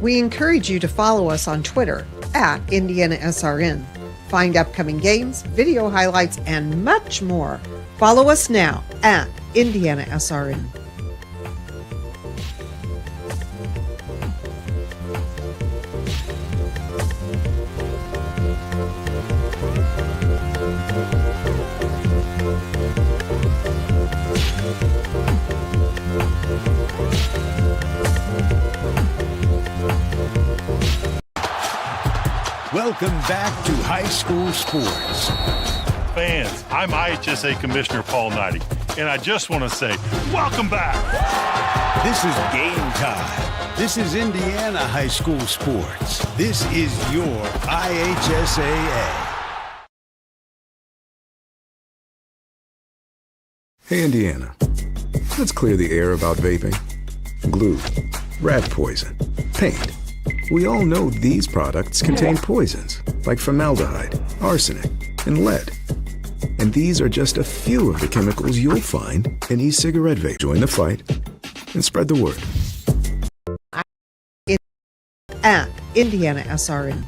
We encourage you to follow us on Twitter at IndianaSRN. Find upcoming games, video highlights, and much more. Follow us now at IndianaSRN. Welcome back to high school sports. Fans, I'm IHSAA Commissioner Paul Knighty, and I just want to say, welcome back. This is game time. This is Indiana high school sports. This is your IHSAA. Hey, Indiana. Let's clear the air about vaping. Glue, rat poison, paint. We all know these products contain poisons like formaldehyde, arsenic, and lead. And these are just a few of the chemicals you'll find in e-cigarette vape. Join the fight and spread the word. At IndianaSRN.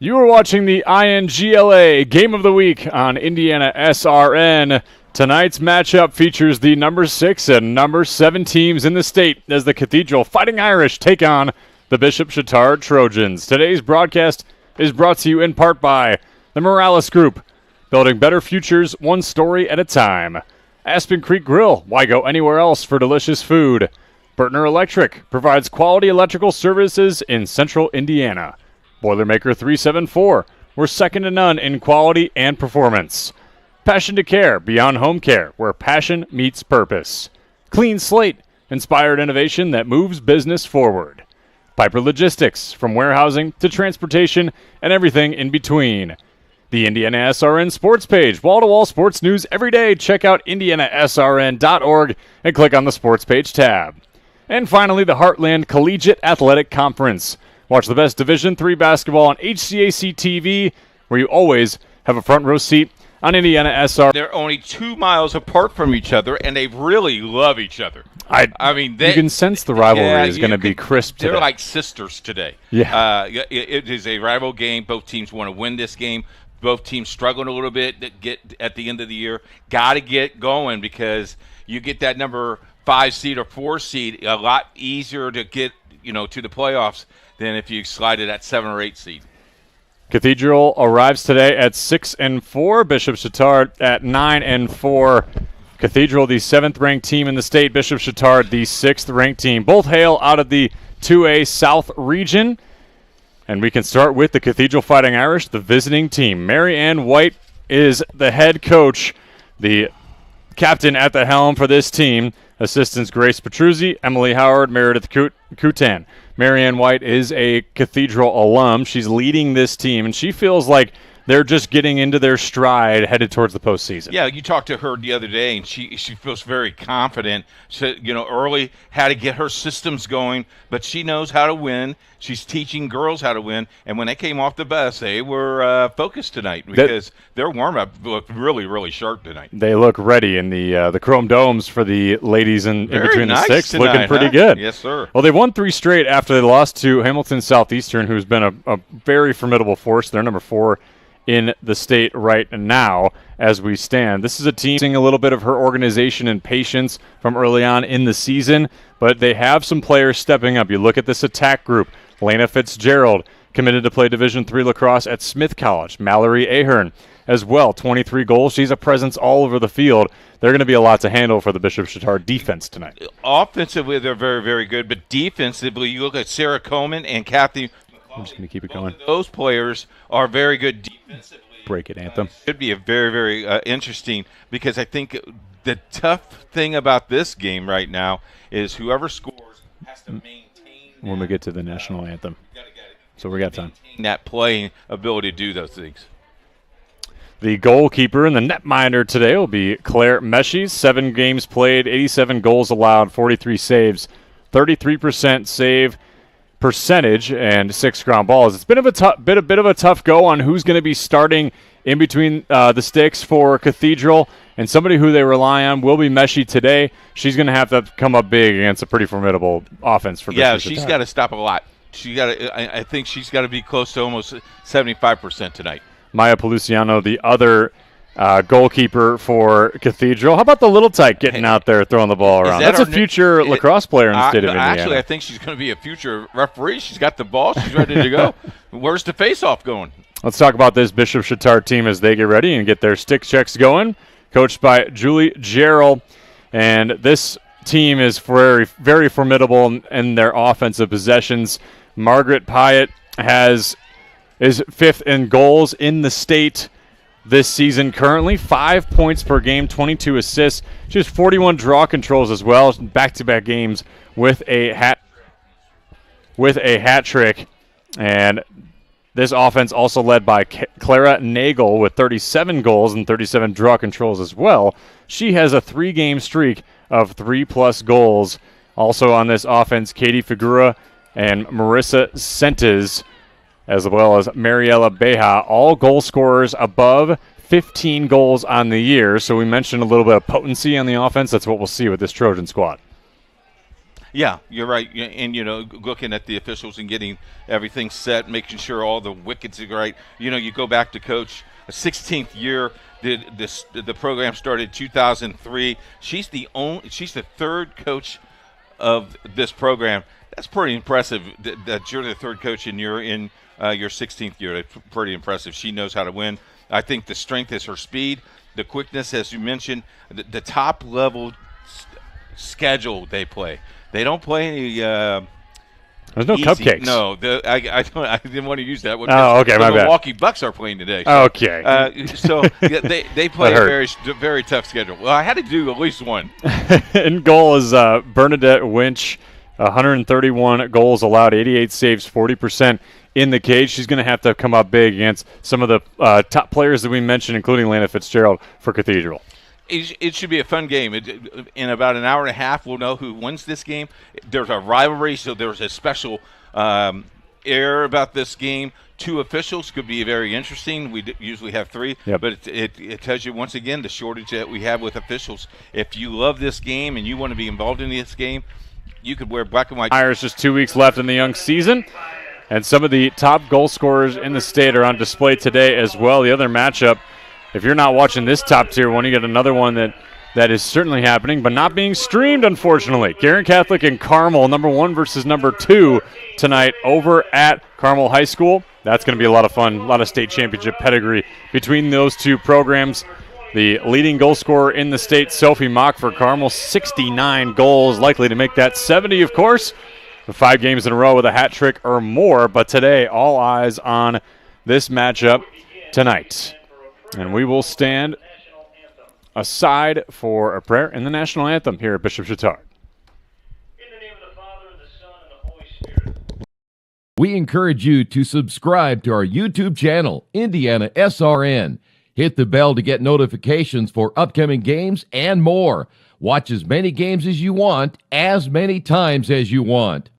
You are watching the INGLA Game of the Week on IndianaSRN. Tonight's matchup features the number 6 and number 7 teams in the state as the Cathedral Fighting Irish take on the Bishop Chatard Trojans. Today's broadcast is brought to you in part by the Morales Group, building better futures one story at a time. Aspen Creek Grill, why go anywhere else for delicious food? Burtner Electric provides quality electrical services in central Indiana. Boilermaker 374, we're second to none in quality and performance. Passion to Care, beyond home care, where passion meets purpose. Clean Slate, inspired innovation that moves business forward. Piper Logistics, from warehousing to transportation and everything in between. The IndianaSRN sports page, wall-to-wall sports news every day. Check out IndianaSRN.org and click on the sports page tab. And finally, the Heartland Collegiate Athletic Conference. Watch the best Division III basketball on HCAC TV, where you always have a front row seat on IndianaSRN. They're only 2 miles apart from each other, and they really love each other. I mean, you can sense the rivalry is going to be crisp today. They're like sisters today. Yeah. It is a rival game. Both teams want to win this game. Both teams struggling a little bit to get at the end of the year. Got to get going because you get that number 5 seed or 4 seed a lot easier to get, to the playoffs than if you slide it at 7 or 8 seed. Cathedral arrives today at 6-4. Bishop Chatard at 9-4. Cathedral, the 7th-ranked team in the state. Bishop Chatard, the 6th-ranked team. Both hail out of the 2A South region. And we can start with the Cathedral Fighting Irish, the visiting team. Mary Ann White is the head coach, the captain at the helm for this team. Assistants Grace Petruzzi, Emily Howard, Meredith Kutan. Mary Ann White is a Cathedral alum. She's leading this team, and she feels like they're just getting into their stride headed towards the postseason. Yeah, you talked to her the other day, and she feels very confident. She, early had to get her systems going, but she knows how to win. She's teaching girls how to win, and when they came off the bus, they were focused tonight because their warm-up looked really, really sharp tonight. They look ready in the chrome domes for the ladies in between nice the sticks, tonight, looking pretty good. Yes, sir. Well, they won 3 straight after they lost to Hamilton Southeastern, who's been a very formidable force. They're number 4 in the state right now as we stand. This is a team seeing a little bit of her organization and patience from early on in the season, but they have some players stepping up. You look at this attack group. Lena Fitzgerald committed to play Division III lacrosse at Smith College. Mallory Ahern as well, 23 goals. She's a presence all over the field. They're going to be a lot to handle for the Bishop Chatard defense tonight. Offensively, they're very, very good, but defensively, you look at Sarah Coleman and Kathy. I'm just going to keep it going. Those players are very good defensively. Break it, Anthem. Should be a very, very interesting, because I think the tough thing about this game right now is whoever scores has to maintain when we get to the national anthem. So we got time. That playing ability to do those things. The goalkeeper and the netminder today will be Claire Meshies. 7 games played, 87 goals allowed, 43 saves, 33% save percentage, and 6 ground balls. It's been a bit of a tough go on who's going to be starting in between the sticks for Cathedral, and somebody who they rely on will be Meshi today. She's going to have to come up big against a pretty formidable offense for Yeah, Bishop she's Chatard. got to stop a lot. I think she's got to be close to almost 75% tonight. Maya Peluciano, the other goalkeeper for Cathedral. How about the little tyke getting out there throwing the ball around? That's a future lacrosse player in the state of Indiana. Actually, I think she's going to be a future referee. She's got the ball. She's ready to go. Where's the face-off going? Let's talk about this Bishop Chatard team as they get ready and get their stick checks going. Coached by Julie Gerald. And this team is very, very formidable in their offensive possessions. Margaret Pyatt is 5th in goals in the state this season currently. 5 points per game, 22 assists. She has 41 draw controls as well. Back-to-back games with a hat trick. And this offense also led by Clara Nagel with 37 goals and 37 draw controls as well. She has a 3-game streak of 3+ goals. Also on this offense, Katie Figura and Marissa Sentes, as well as Mariela Beja, all goal scorers above 15 goals on the year. So we mentioned a little bit of potency on the offense. That's what we'll see with this Trojan squad. Yeah, you're right. And, looking at the officials and getting everything set, making sure all the wickets are right. You go back to Coach, a 16th year. The program started 2003. She's the 3rd coach of this program. That's pretty impressive that you're the 3rd coach and you're in your 16th year. That's pretty impressive. She knows how to win. I think the strength is her speed, the quickness, as you mentioned, the top level schedule they play. They don't play any. There's no easy. cupcakes. No, I didn't want to use that one. Oh, okay, my bad. The Milwaukee Bucks are playing today. So, okay. So they play a very, very tough schedule. Well, I had to do at least one. In goal is Bernadette Winch, 131 goals allowed, 88 saves, 40% in the cage. She's going to have to come up big against some of the top players that we mentioned, including Lana Fitzgerald for Cathedral. It should be a fun game. In about an hour and a half, we'll know who wins this game. There's a rivalry, so there's a special air about this game. 2 officials could be very interesting. We usually have 3, but it tells you, once again, the shortage that we have with officials. If you love this game and you want to be involved in this game, you could wear black and white. There's just 2 weeks left in the young season, and some of the top goal scorers in the state are on display today as well. The other matchup, if you're not watching this top tier one, you get another one that is certainly happening, but not being streamed, unfortunately. Garen Catholic and Carmel, number 1 versus number 2 tonight over at Carmel High School. That's going to be a lot of fun, a lot of state championship pedigree between those 2 programs. The leading goal scorer in the state, Sophie Mock for Carmel, 69 goals, likely to make that 70, of course. 5 games in a row with a hat trick or more, but today, all eyes on this matchup tonight. And we will stand aside for a prayer in the national anthem here at Bishop Chatard. In the name of the Father, and the Son, and the Holy Spirit. We encourage you to subscribe to our YouTube channel, IndianaSRN. Hit the bell to get notifications for upcoming games and more. Watch as many games as you want, as many times as you want.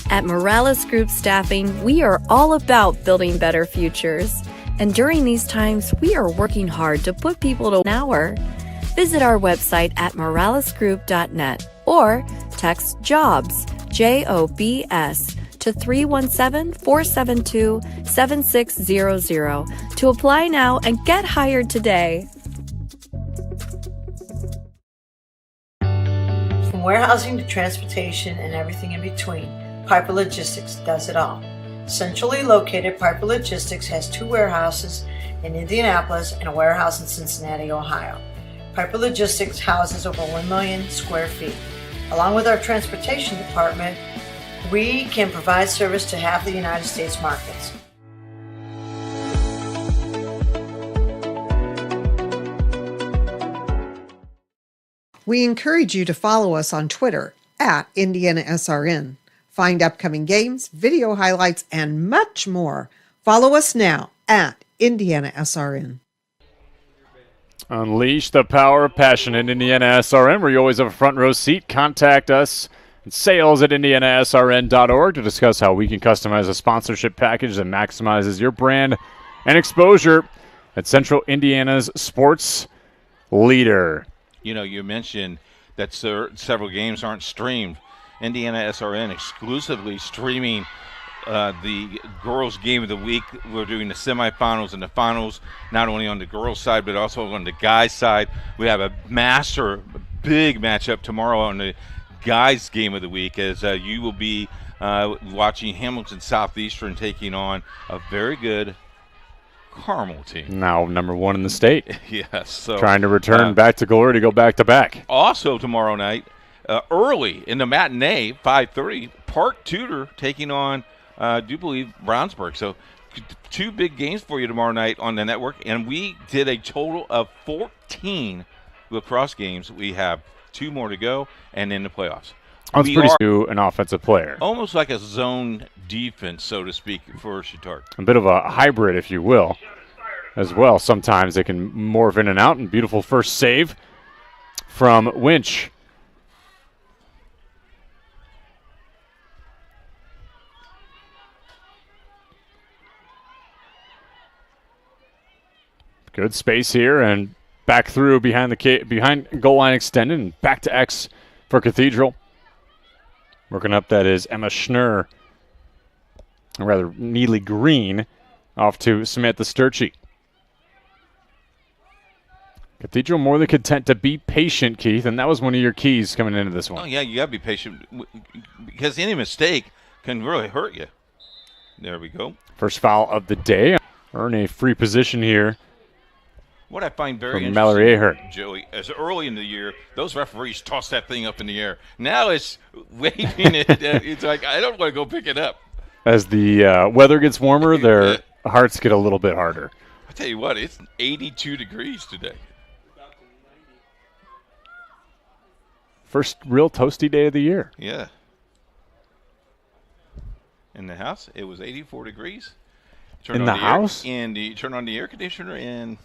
At Morales Group Staffing, we are all about building better futures. And during these times, we are working hard to put people to an hour. Visit our website at moralesgroup.net or text JOBS, JOBS, to 317-472-7600 To apply now and get hired today. From warehousing to transportation and everything in between, Piper Logistics does it all. Centrally located, Piper Logistics has 2 warehouses in Indianapolis and a warehouse in Cincinnati, Ohio. Piper Logistics houses over 1 million square feet. Along with our transportation department, we can provide service to half the United States markets. We encourage you to follow us on Twitter at IndianaSRN. Find upcoming games, video highlights, and much more. Follow us now at IndianaSRN. Unleash the power of passion in IndianaSRN, where you always have a front row seat. Contact us at sales@IndianaSRN.org to discuss how we can customize a sponsorship package that maximizes your brand and exposure at Central Indiana's sports leader. You know, you mentioned that several games aren't streamed. IndianaSRN exclusively streaming the girls' game of the week. We're doing the semifinals and the finals, not only on the girls' side, but also on the guys' side. We have a big matchup tomorrow on the guys' game of the week, as you will be watching Hamilton Southeastern taking on a very good Carmel team. Now number 1 in the state. Yes. So, trying to return back to glory to go back-to-back. Also tomorrow night, early in the matinee, 5:30, Park Tudor taking on, I do believe, Brownsburg. So 2 big games for you tomorrow night on the network. And we did a total of 14 lacrosse games. We have 2 more to go and in the playoffs. That's pretty to an offensive player. Almost like a zone defense, so to speak, for Chatard. A bit of a hybrid, if you will, as well. Sometimes they can morph in and out. And beautiful first save from Winch. Good space here and back through behind goal line extended and back to X for Cathedral. Working up, that is Emma Schnurr, or rather Neely Green, off to Samantha Sturchy. Cathedral more than content to be patient, Keith, and that was one of your keys coming into this one. Oh, yeah, you got to be patient because any mistake can really hurt you. There we go. First foul of the day. Earn a free position here. What I find very interesting, Mallory Ahern, Joey, as early in the year, those referees toss that thing up in the air. Now it's waving it. It's like, I don't want to go pick it up. As the weather gets warmer, their hearts get a little bit harder. I tell you what, it's 82 degrees today. First real toasty day of the year. Yeah. In the house, it was 84 degrees. In the house? And you turn on the air conditioner and...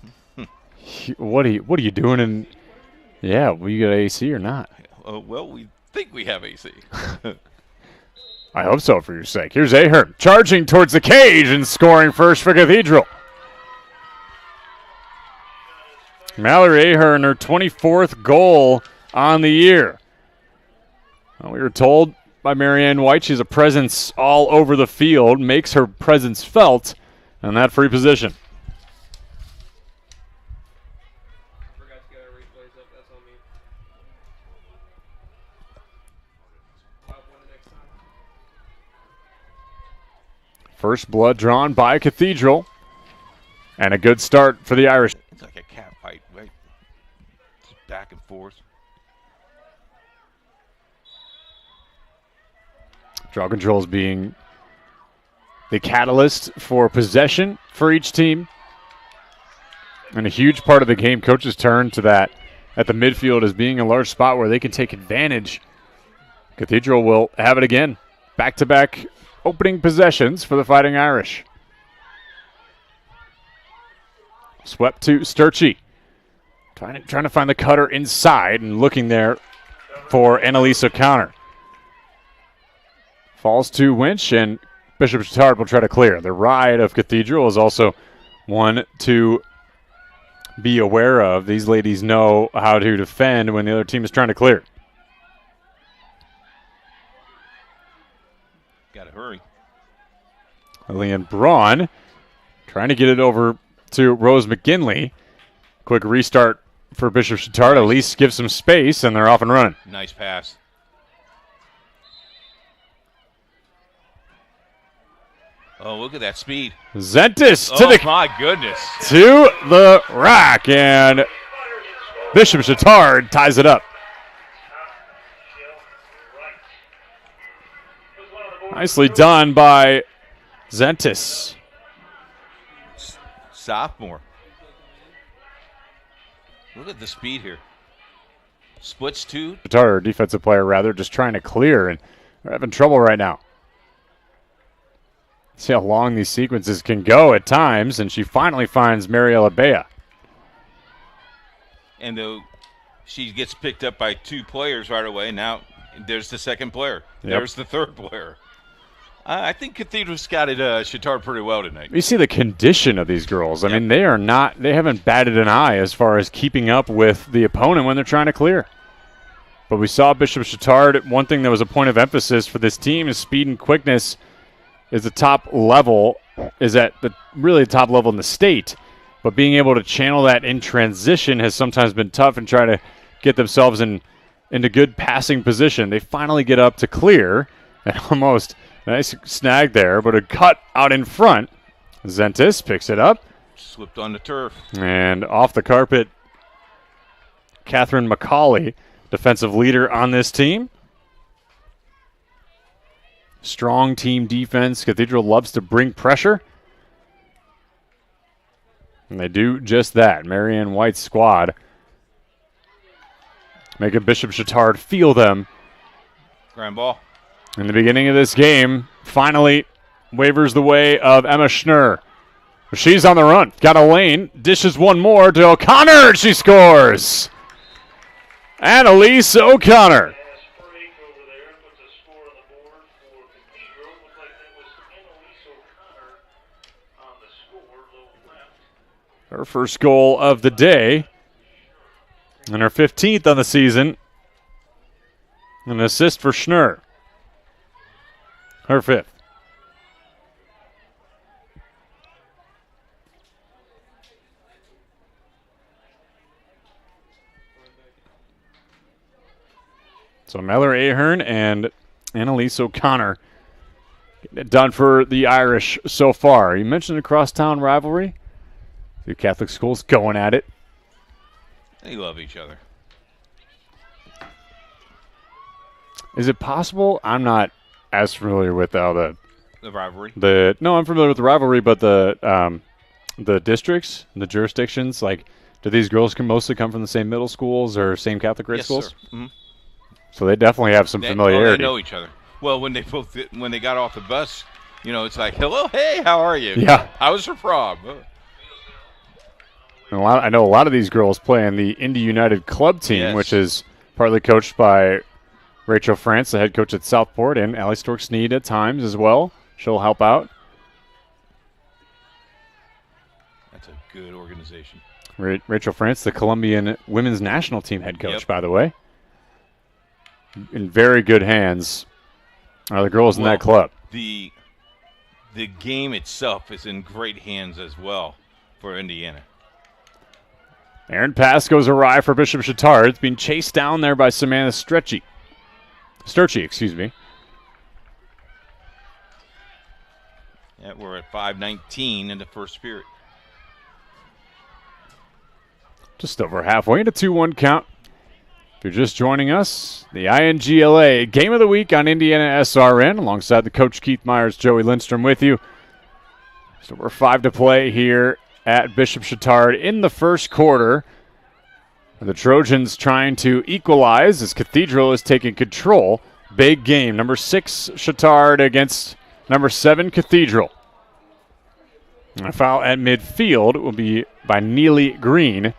What are you doing in? Yeah, will you get AC or not? Well, we think we have AC. I hope so for your sake. Here's Ahern charging towards the cage and scoring first for Cathedral. Mallory Ahern, her 24th goal on the year. Well, we were told by Marianne White she's a presence all over the field, makes her presence felt in that free position. First blood drawn by Cathedral. And a good start for the Irish. It's like a cat fight, right? Just back and forth. Draw controls being the catalyst for possession for each team. And a huge part of the game, coaches turn to that at the midfield as being a large spot where they can take advantage. Cathedral will have it again. Back-to-back opening possessions for the Fighting Irish. Swept to Sturchy. Trying to find the cutter inside and looking there for Annalise O'Connor. Falls to Winch, and Bishop Chatard will try to clear. The ride of Cathedral is also one to be aware of. These ladies know how to defend when the other team is trying to clear. Got to hurry. Lillian Braun trying to get it over to Rose McGinley. Quick restart for Bishop Chatard. At least give some space, and they're off and running. Nice pass. Oh, look at that speed. Zentis my goodness. to the rack, and Bishop Chatard ties it up. Nicely done by Zentis. Sophomore. Look at the speed here. Splits two. Chatard, defensive player rather, just trying to clear, and they're having trouble right now. See how long these sequences can go at times, and she finally finds Mariela Bea. And though she gets picked up by two players right away, now there's the second player. Yep. There's the third player. I think Cathedral scouted Chatard pretty well tonight. You see the condition of these girls. I mean, they haven't batted an eye as far as keeping up with the opponent when they're trying to clear. But we saw Bishop Chatard. One thing that was a point of emphasis for this team is speed and quickness is the top level, is at the really top level in the state. But being able to channel that in transition has sometimes been tough and try to get themselves into good passing position. They finally get up to clear, and almost nice snag there, but a cut out in front. Zentis picks it up. Slipped on the turf. And off the carpet, Catherine McCauley, defensive leader on this team. Strong team defense. Cathedral loves to bring pressure. And they do just that. Marianne White's squad making Bishop Chatard feel them. Grand ball. In the beginning of this game, finally wavers the way of Emma Schnurr. She's on the run. Got a lane. Dishes one more to O'Connor. She scores. Annalise O'Connor. Her first goal of the day. And her 15th on the season. An assist for Schnurr. Her 5th. So Mellor Ahern and Annalise O'Connor getting it done for the Irish so far. You mentioned the crosstown rivalry. Two Catholic schools going at it. They love each other. Is it possible? I'm not as familiar with how the rivalry. No, I'm familiar with the rivalry, but the districts, the jurisdictions, like, do these girls can mostly come from the same middle schools or same Catholic grade schools? Sir. Mm-hmm. So they definitely have some familiarity. They know each other. Well, when they got off the bus, it's like, hello, hey, how are you? Yeah. How was your prom? And I know a lot of these girls play in the Indy United club team, which is partly coached by Rachel France, the head coach at Southport, and Allie Stork-Sneed at times as well. She'll help out. That's a good organization. Rachel France, the Colombian women's national team head coach, by the way. In very good hands are the girls in that club. The game itself is in great hands as well for Indiana. Aaron pass goes awry for Bishop Chatard. It's being chased down there by Samantha Sturchie, excuse me. Yeah, we're at 5:19 in the first period. Just over halfway into 2-1 count. If you're just joining us, the INGLA Game of the Week on IndianaSRN, alongside the coach Keith Myers, Joey Lindstrom with you. So we're 5 to play here at Bishop Chatard in the first quarter. The Trojans trying to equalize as Cathedral is taking control. Big game. Number 6 Chatard against number 7 Cathedral. And a foul at midfield will be by Neely Green.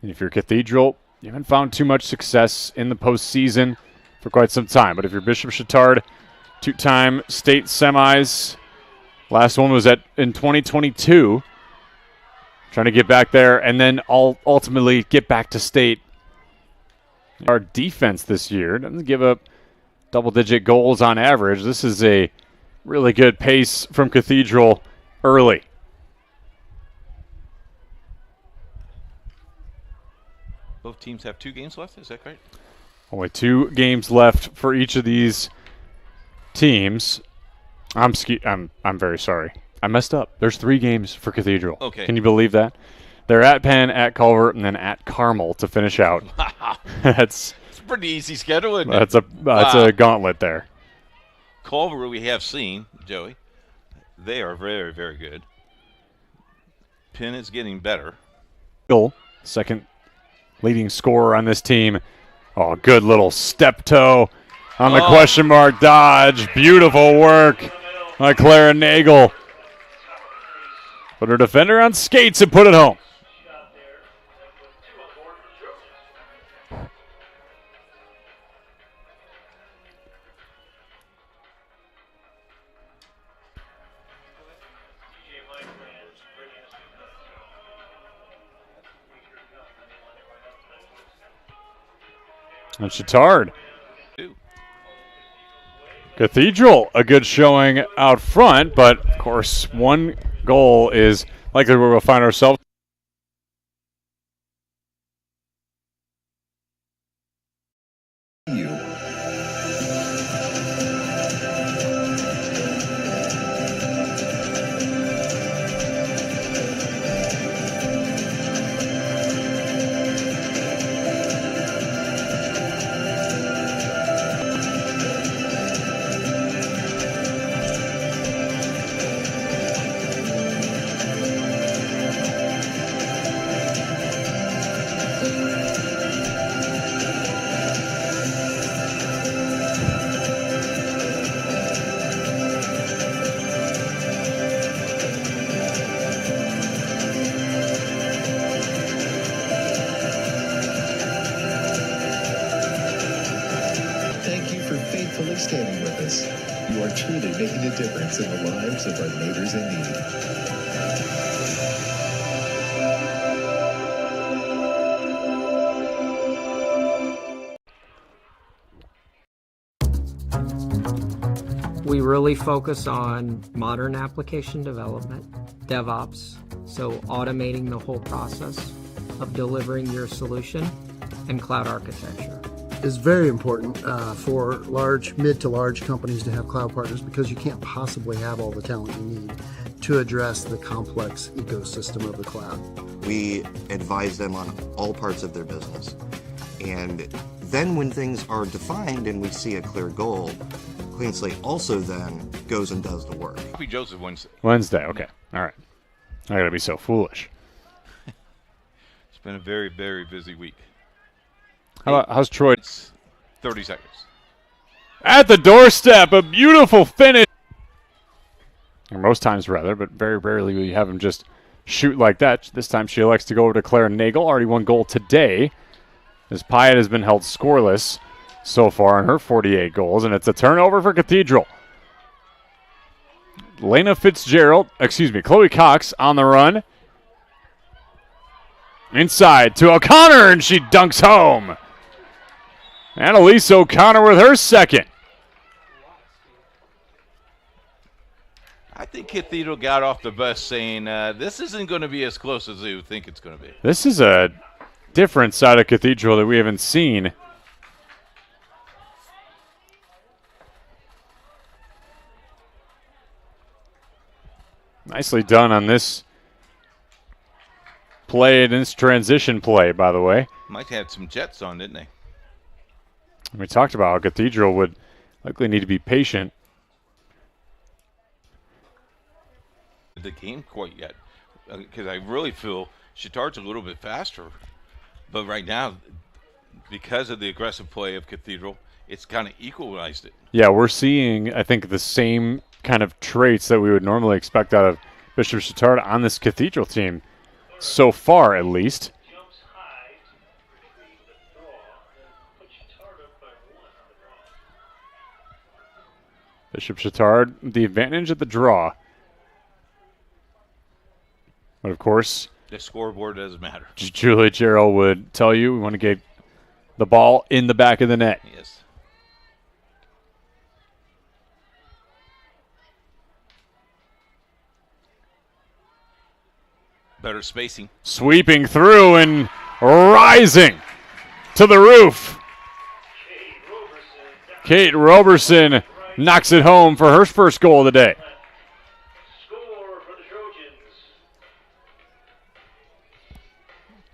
And if you're Cathedral, you haven't found too much success in the postseason for quite some time. But if you're Bishop Chatard, two-time state semis. Last one was in 2022. Trying to get back there and then ultimately get back to state. Our defense this year doesn't give up double-digit goals on average. This is a really good pace from Cathedral early. Both teams have 2 games left, is that correct? Only 2 games left for each of these teams. I'm very sorry. I messed up. There's 3 games for Cathedral. Okay. Can you believe that? They're at Penn, at Culver, and then at Carmel to finish out. It's a pretty easy schedule, isn't it? That's a gauntlet there. Culver we have seen, Joey. They are very, very good. Penn is getting better. Second leading scorer on this team. Oh, good little step toe on the question mark dodge. Beautiful work by Clara Nagel. Put her defender on skates and put it home. And Chatard. Cathedral, a good showing out front, but of course, 1 goal is likely where we'll find ourselves. Standing with us. You are truly making a difference in the lives of our neighbors in need. We really focus on modern application development, DevOps, so automating the whole process of delivering your solution, and cloud architecture. Is very important for mid to large companies to have cloud partners because you can't possibly have all the talent you need to address the complex ecosystem of the cloud. We advise them on all parts of their business. And then when things are defined and we see a clear goal, Clean Slate also then goes and does the work. Happy Joseph Wednesday. Wednesday, okay. All right. I gotta be so foolish. It's been a very, very busy week. How's Troy? 30 seconds. At the doorstep, a beautiful finish. Or most times, rather, but very rarely we have him just shoot like that. This time she elects to go over to Clara Nagel. Already 1 goal today, as Pyatt has been held scoreless so far in her 48 goals, and it's a turnover for Cathedral. Chloe Cox on the run. Inside to O'Connor, and she dunks home. Annalise O'Connor with her second. I think Cathedral got off the bus saying, this isn't going to be as close as you think it's going to be. This is a different side of Cathedral that we haven't seen. Nicely done on this play, this transition play, by the way. Mike had some jets on, didn't they? We talked about how Cathedral would likely need to be patient. The game quite yet, because I really feel Chatard's a little bit faster. But right now, because of the aggressive play of Cathedral, it's kind of equalized it. Yeah, we're seeing, I think, the same kind of traits that we would normally expect out of Bishop Chatard on this Cathedral team, so far at least. Bishop Chatard, the advantage at the draw. But of course, the scoreboard doesn't matter. Julie Jarrell would tell you we want to get the ball in the back of the net. Yes. Better spacing. Sweeping through and rising to the roof. Kate Roberson knocks it home for her first goal of the day.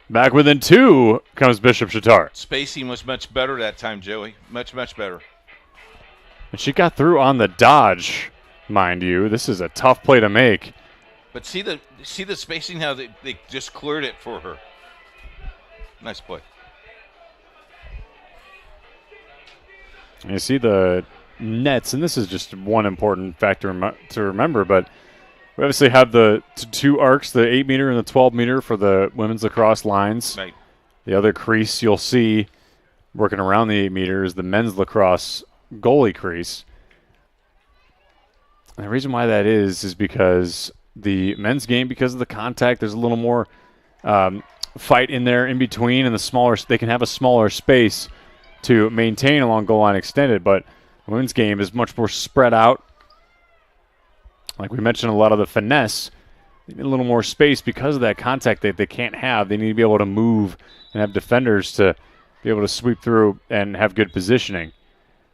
Back within 2 comes Bishop Chatard. Spacing was much better that time, Joey. Much, much better. And she got through on the dodge, mind you. This is a tough play to make. But see the spacing, how they just cleared it for her. Nice play. You see the nets, and this is just one important factor to remember, but we obviously have the 2 arcs, the 8-meter and the 12-meter for the women's lacrosse lines. Right. The other crease you'll see working around the 8-meter is the men's lacrosse goalie crease. And the reason why that is because the men's game, because of the contact, there's a little more fight in there in between, and they can have a smaller space to maintain along goal line extended, but the women's game is much more spread out. Like we mentioned, a lot of the finesse, they need a little more space because of that contact that they can't have. They need to be able to move and have defenders to be able to sweep through and have good positioning.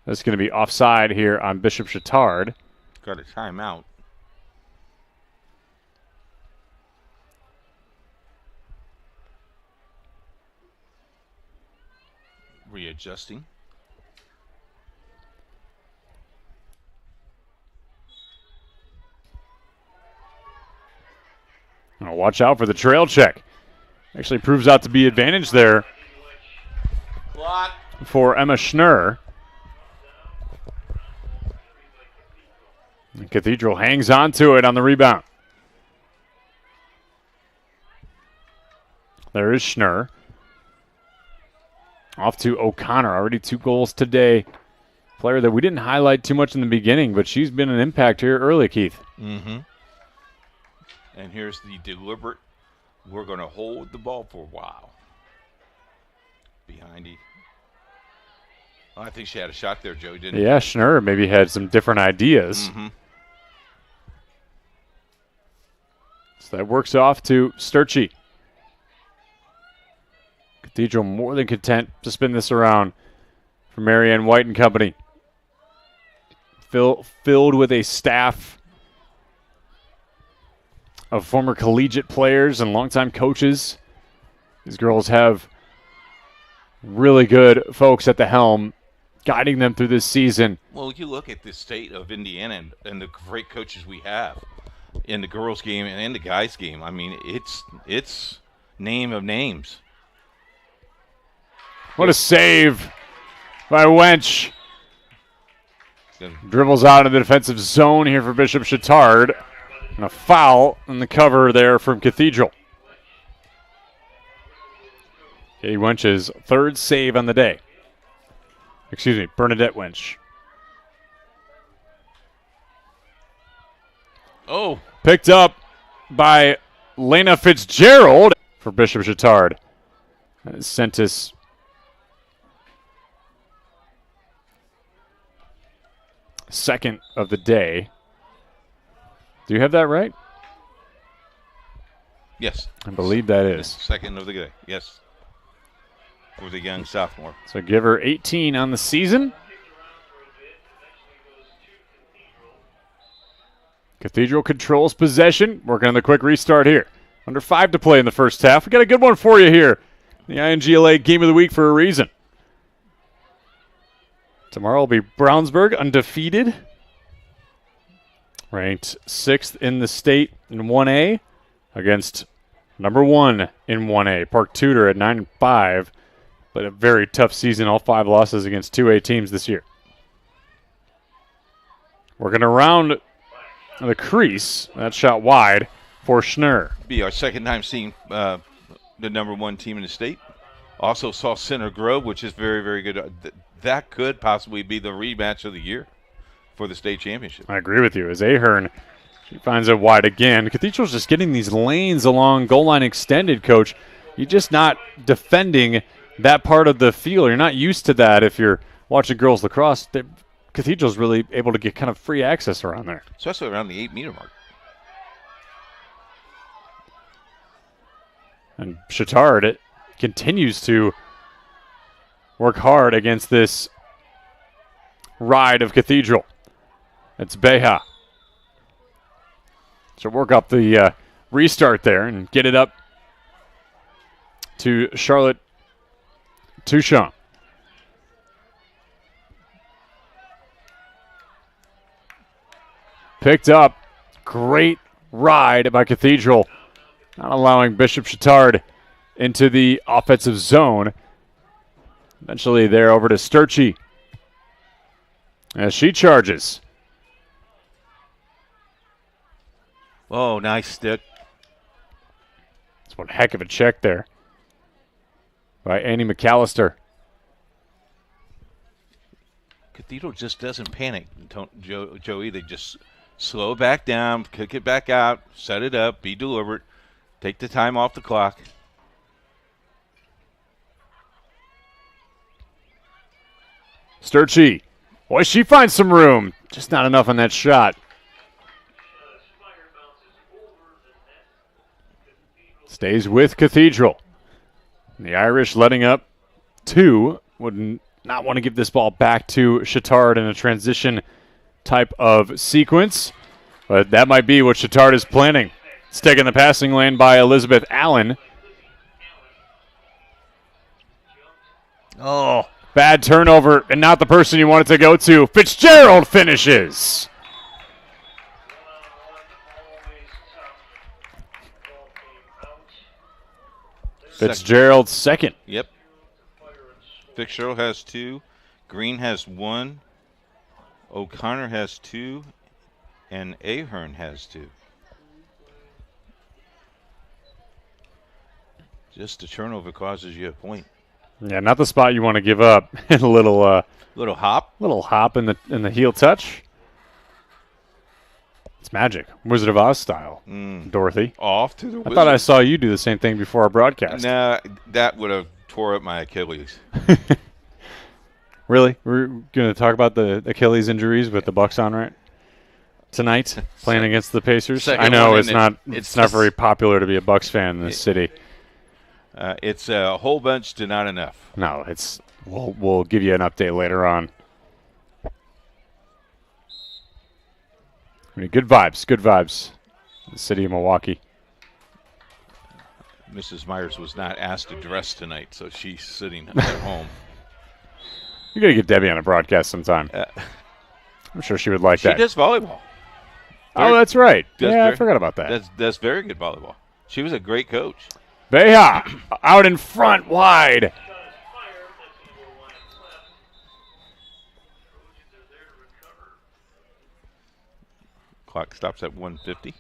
That's going to be offside here on Bishop Chatard. Got a timeout. Readjusting. Now watch out for the trail check. Actually proves out to be advantage there Block. for Emma Schnurr. And Cathedral hangs on to it on the rebound. There is Schnurr. Off to O'Connor, already 2 goals today. Player that we didn't highlight too much in the beginning, but she's been an impact here early, Keith. Mm-hmm. And here's the deliberate. We're going to hold the ball for a while. Behind you. Oh, I think she had a shot there, Joe, didn't Yeah, Schnurr maybe had some different ideas. Mm-hmm. So that works off to Sturchy. Cathedral more than content to spin this around for Marianne White and company. Filled with a staff of former collegiate players and longtime coaches. These girls have really good folks at the helm guiding them through this season. Well, you look at the state of Indiana and the great coaches we have in the girls' game and in the guys' game. I mean, it's name of names. What a save by Wench. Dribbles out in the defensive zone here for Bishop Chatard. And a foul in the cover there from Cathedral. Katie Wench's 3rd save on the day. Excuse me, Bernadette Wench. Oh. Picked up by Lena Fitzgerald for Bishop Chatard. That is Sentis. Second of the day. Do you have that right? Yes. I believe that is. Second of the day, yes. For the young sophomore. So give her 18 on the season. Cathedral controls possession. Working on the quick restart here. Under 5 to play in the first half. We got a good one for you here. The INGLA Game of the Week for a reason. Tomorrow will be Brownsburg, undefeated. Ranked 6th in the state in 1A against number 1 in 1A. Park Tudor at 9-5. But a very tough season. All 5 losses against 2A teams this year. Working around the crease. That shot wide for Schnurr. Be our second time seeing the number 1 team in the state. Also saw Center Grove, which is very, very good. That could possibly be the rematch of the year for the state championship. I agree with you. As Ahern, she finds it wide again. Cathedral's just getting these lanes along goal line extended, Coach. You're just not defending that part of the field. You're not used to that if you're watching girls lacrosse. Cathedral's really able to get kind of free access around there. Especially around the 8-meter mark. And Chatard continues to work hard against this ride of Cathedral. It's Beja. So work up the restart there and get it up to Charlotte Touchon. Picked up. Great ride by Cathedral. Not allowing Bishop Chatard into the offensive zone. Eventually they're over to Sturchy as she charges. Oh, nice stick. That's one heck of a check there by Annie McAllister. Cathedral just doesn't panic, Joey. They just slow it back down, kick it back out, set it up, be deliberate, take the time off the clock. Sturchy. Boy, she finds some room. Just not enough on that shot. Stays with Cathedral. The Irish letting up 2. Would not want to give this ball back to Chatard in a transition type of sequence. But that might be what Chatard is planning. It's taken the passing lane by Elizabeth Allen. Oh. Bad turnover and not the person you wanted to go to. Fitzgerald finishes. Fitzgerald's second. Yep. Fitzgerald has 2. Green has 1. O'Connor has 2. And Ahern has 2. Just a turnover causes you a point. Yeah, not the spot you want to give up. A little hop in the heel touch. It's magic, Wizard of Oz style. Dorothy, off to the. I thought I saw you do the same thing before our broadcast. Nah, that would have tore up my Achilles. Really, we're going to talk about the Achilles injuries with the Bucks on right tonight, playing against the Pacers. I know it's not very popular to be a Bucks fan in this city. It's a whole bunch to not enough. No, we'll give you an update later on. I mean, good vibes. The city of Milwaukee. Mrs. Myers was not asked to dress tonight, so she's sitting at home. You got to get Debbie on a broadcast sometime. I'm sure she would like that. She does volleyball. That's right. I forgot about that. That's very good volleyball. She was a great coach. Beja out in front, wide. Clock stops at 1:50.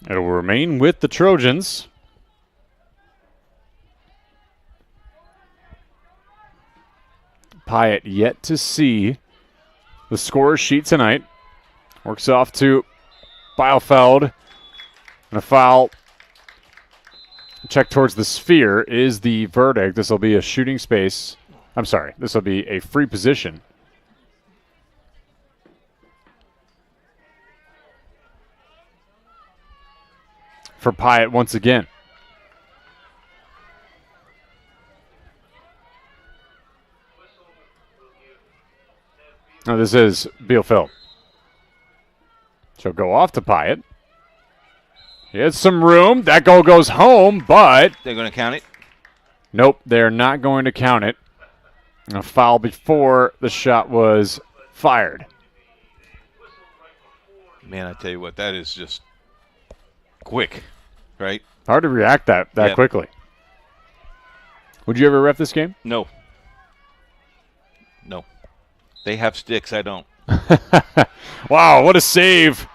It'll remain with the Trojans. Pyatt yet to see the score sheet tonight. Works off to Bielefeld. And a foul. Check towards the sphere is the verdict. This will be a shooting space. I'm sorry. This will be a free position. For Pyatt once again. Now this is Bielefeld. So go off to Pyatt. He has some room. That goal goes home, but they're going to count it? Nope, they're not going to count it. A foul before the shot was fired. Man, I tell you what, that is just quick, right? Hard to react that quickly. Would you ever ref this game? No. They have sticks, I don't. Wow, what a save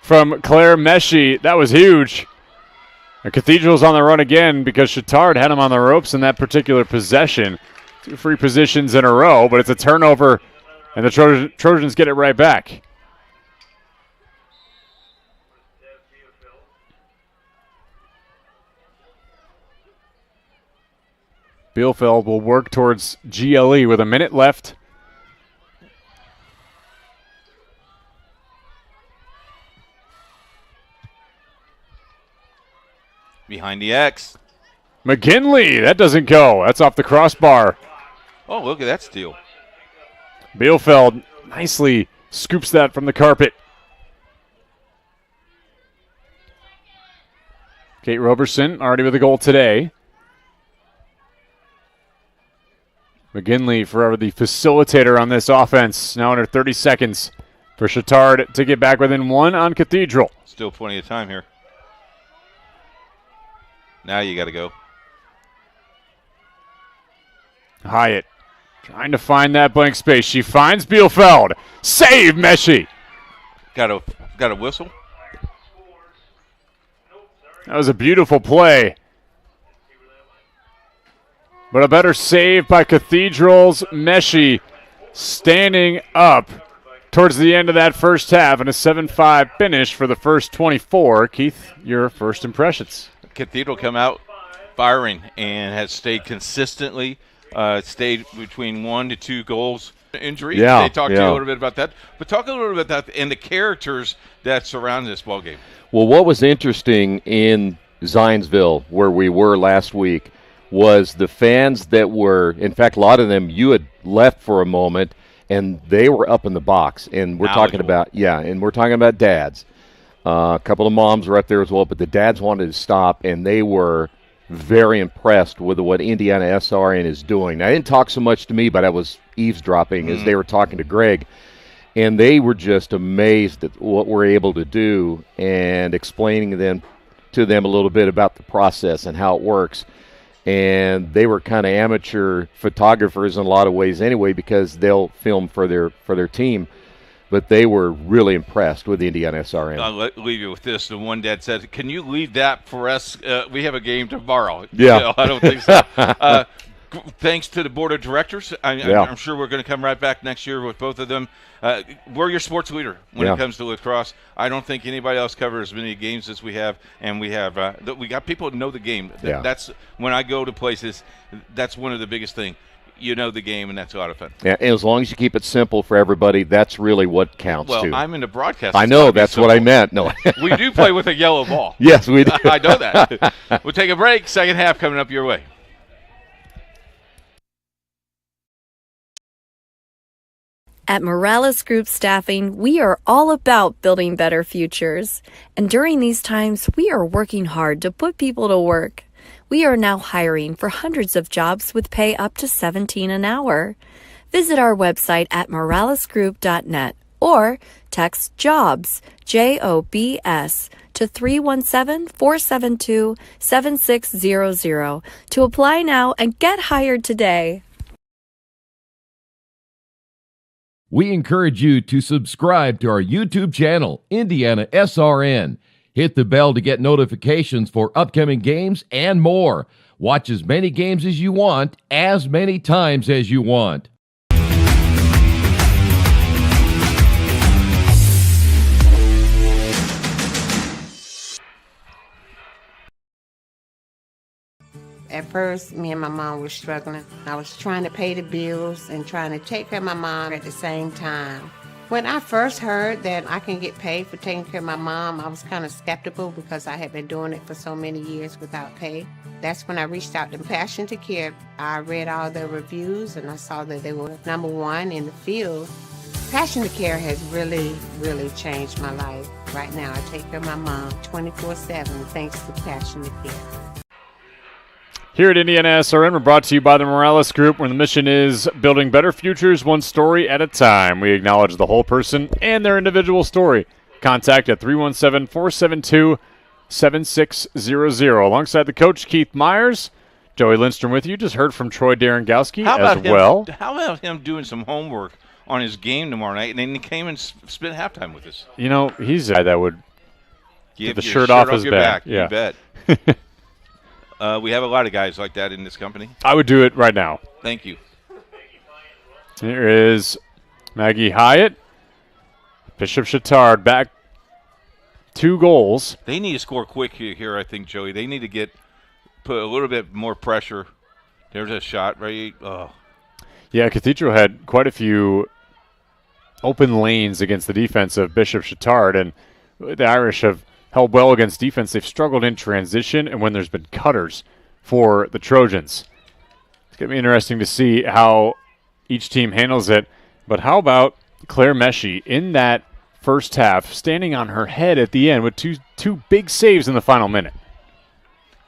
from Claire Meshi. That was huge. The Cathedral's on the run again because Chatard had him on the ropes in that particular possession. 2 free positions in a row, but it's a turnover, and the Trojans get it right back. Bielefeld will work towards GLE with a minute left. Behind the X. McGinley, that doesn't go. That's off the crossbar. Oh, look at that steal. Bielefeld nicely scoops that from the carpet. Kate Roberson already with a goal today. McGinley forever the facilitator on this offense. Now under 30 seconds for Chatard to get back within one on Cathedral. Still plenty of time here. Now you got to go. Hyatt trying to find that blank space. She finds Bielefeld. Save, Meshi. Got a whistle. That was a beautiful play. But a better save by Cathedral's Meshi, standing up towards the end of that first half, and a 7-5 finish for the first 24. Keith, your first impressions. Cathedral come out firing and has stayed consistently, stayed between 1 to 2 goals. Injury. Yeah, they talked to you a little bit about that. But talk a little bit about that and the characters that surround this ball game. Well, what was interesting in Zionsville, where we were last week, was the fans that were, in fact, a lot of them you had left for a moment, and they were up in the box. And we're talking about, we're talking about dads. A couple of moms were up there as well, but the dads wanted to stop, and they were very impressed with what IndianaSRN is doing. Now, they didn't talk so much to me, but I was eavesdropping as they were talking to Greg, and they were just amazed at what we're able to do and explaining to them a little bit about the process and how it works. And they were kind of amateur photographers in a lot of ways anyway, because they'll film for their team. But they were really impressed with IndianaSRN. I'll leave you with this. The one dad said, "Can you leave that for us? We have a game tomorrow." Yeah. I don't think so. Thanks to the board of directors. I'm sure we're going to come right back next year with both of them. We're your sports leader when it comes to lacrosse. I don't think anybody else covers as many games as we have, and we got people that know the game. That's when I go to places. That's one of the biggest things. You know the game, and that's a lot of fun. Yeah, and as long as you keep it simple for everybody, that's really what counts, too. Well, I'm in the broadcast. I know, that's what I meant. No, we do play with a yellow ball. Yes, we do. I know that. We'll take a break. Second half coming up your way. At Morales Group Staffing, we are all about building better futures. And during these times, we are working hard to put people to work. We are now hiring for hundreds of jobs with pay up to $17 an hour. Visit our website at moralesgroup.net or text JOBS, JOBS, to 317-472-7600 to apply now and get hired today. We encourage you to subscribe to our YouTube channel, IndianaSRN. Hit the bell to get notifications for upcoming games and more. Watch as many games as you want, as many times as you want. At first, me and my mom were struggling. I was trying to pay the bills and trying to take care of my mom at the same time. When I first heard that I can get paid for taking care of my mom, I was kind of skeptical because I had been doing it for so many years without pay. That's when I reached out to Passion to Care. I read all the reviews and I saw that they were #1 in the field. Passion to Care has really, really changed my life. Right now, I take care of my mom 24/7 thanks to Passion to Care. Here at IndianaSRN, we're brought to you by the Morales Group, where the mission is building better futures one story at a time. We acknowledge the whole person and their individual story. Contact at 317-472-7600. Alongside the coach, Keith Myers, Joey Lindstrom with you. Just heard from Troy Darengowski as well. How about him doing some homework on his game tomorrow night, and then he came and spent halftime with us? You know, he's a guy that would get the shirt off his back. Yeah. You bet. We have a lot of guys like that in this company. I would do it right now. Thank you. Here is Maggie Hyatt. Bishop Chatard back 2 goals. They need to score quick here, I think, Joey. They need to put a little bit more pressure. There's a shot, right? Oh. Yeah, Cathedral had quite a few open lanes against the defense of Bishop Chatard, and the Irish have held well against defense. They've struggled in transition and when there's been cutters for the Trojans. It's going to be interesting to see how each team handles it. But how about Claire Meshi in that first half, standing on her head at the end with two big saves in the final minute?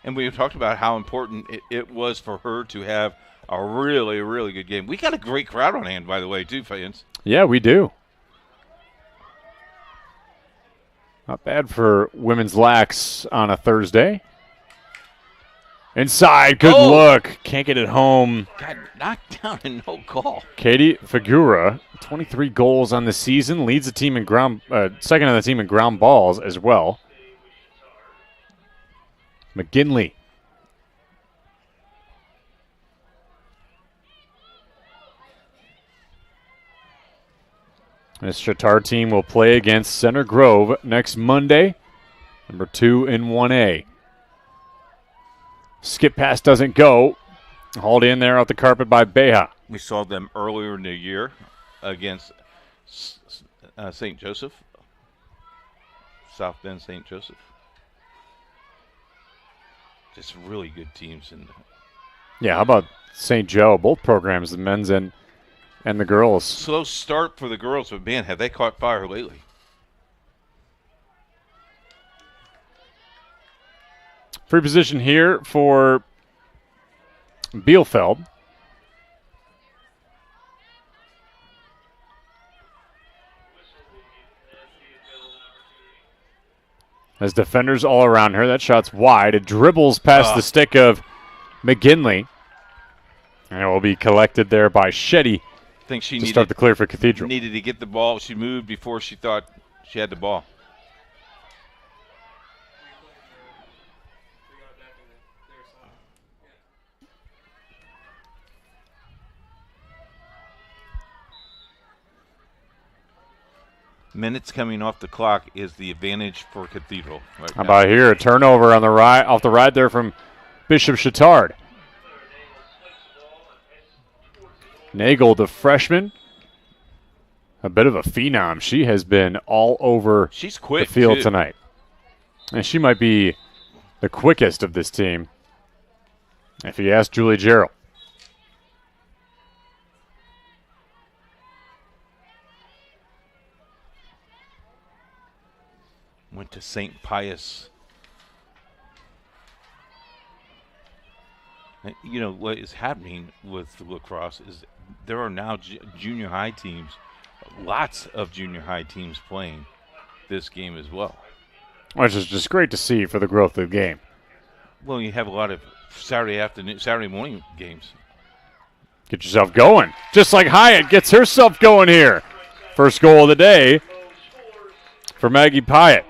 And we talked about how important it was for her to have a really, really good game. We got a great crowd on hand, by the way, too, fans. Yeah, we do. Not bad for women's lax on a Thursday. Inside, good look. Can't get it home. Got knocked down and no call. Katie Figura, 23 goals on the season, leads the team in second on the team in ground balls as well. McGinley. This Chatard team will play against Center Grove next Monday, number 2 in 1A. Skip pass doesn't go. Hauled in there off the carpet by Beja. We saw them earlier in the year against St. Joseph, South Bend St. Joseph. Just really good teams. Yeah, how about St. Joe? Both programs, the men's and the girls. Slow start for the girls, but man, have they caught fire lately. Free position here for Bielefeld. As defenders all around her, that shot's wide. It dribbles past the stick of McGinley. And it will be collected there by Shetty. I think she to start the clear for Cathedral. Needed to get the ball. She moved before she thought she had the ball. Minutes coming off the clock is the advantage for Cathedral. Right How about here? A turnover on the off the ride there from Bishop Chatard. Nagel, the freshman, a bit of a phenom. She has been all over She's quick the field too. tonight. And she might be the quickest of this team, if you ask Julie Jarrell. Went to St. Pius. You know, what is happening with Lacrosse is there are now junior high teams, lots of junior high teams playing this game as well. Which is just great to see for the growth of the game. Well, you have a lot of Saturday morning games. Get yourself going. Just like Hyatt gets herself going here. First goal of the day for Maggie Pyatt.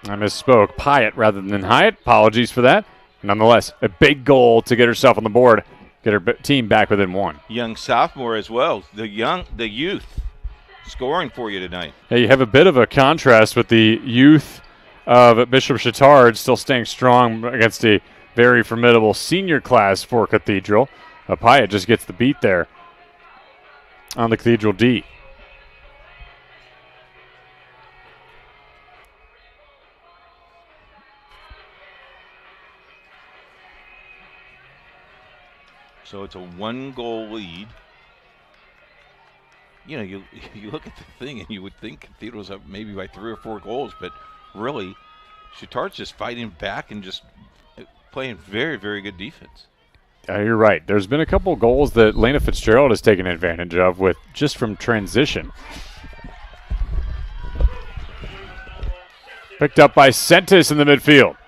I misspoke. Pyatt rather than Hyatt. Apologies for that. Nonetheless, a big goal to get herself on the board, get her team back within one. Young sophomore as well. The youth scoring for you tonight. Yeah, you have a bit of a contrast with the youth of Bishop Chatard still staying strong against a very formidable senior class for Cathedral. Pyatt just gets the beat there on the Cathedral D. So it's a 1-goal lead. You know, you look at the thing and you would think Cathedral's up maybe by 3 or 4 goals, but really, Chatard's just fighting back and just playing very, very good defense. You're right. There's been a couple goals that Lena Fitzgerald has taken advantage of with just from transition. Picked up by Sentis in the midfield.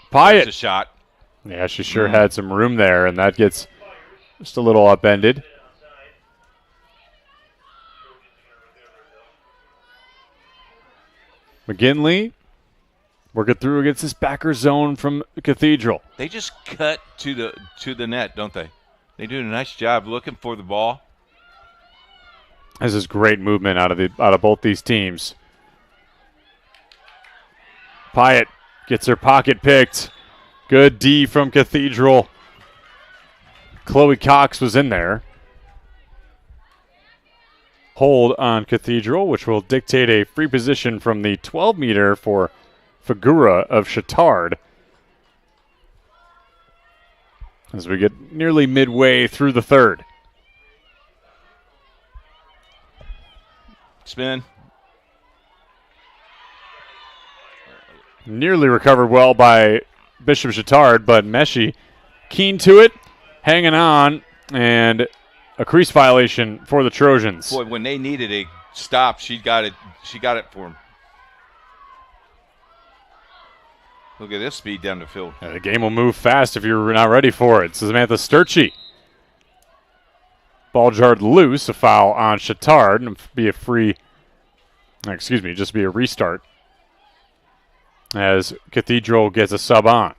Pyatt. There's a shot. Yeah, she sure had some room there, and that gets just a little upended. McGinley working through against this backer zone from Cathedral. They just cut to the net, don't they? They do a nice job looking for the ball. This is great movement out of both these teams. Pyatt gets her pocket picked. Good D from Cathedral. Chloe Cox was in there. hold on Cathedral, which will dictate a free position from the 12-meter for Figura of Chatard. As we get nearly midway through the third. Spin. Nearly recovered well by Bishop Chatard, but Meshi keen to it, hanging on, and a crease violation for the Trojans. Boy, when they needed a stop, she got it. She got it for them. Look at this speed down the field. Yeah, the game will move fast if you're not ready for it. Samantha Sturchy. Ball jarred loose, a foul on Chatard, and be a just be a restart as Cathedral gets a sub on.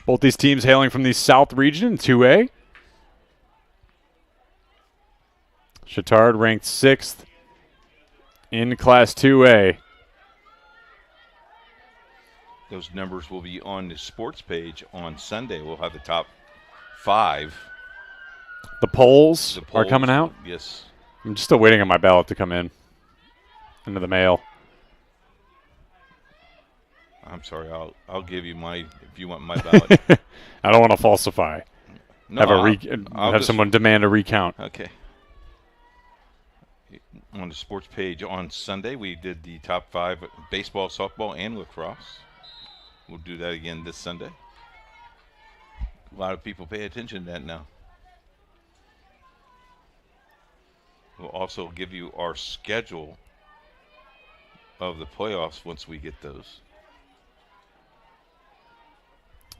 Both these teams hailing from the South region, 2A. Chatard ranked 6th in Class 2A. Those numbers will be on the sports page on Sunday. We'll have the top 5. The polls are coming out? Yes. I'm just still waiting on my ballot to come into the mail. I'm sorry. I'll give you my if you want my ballot. I don't want to falsify. No, have someone demand a recount. Okay. On the sports page on Sunday, we did the top 5 baseball, softball, and lacrosse. We'll do that again this Sunday. A lot of people pay attention to that now. We'll also give you our schedule of the playoffs once we get those.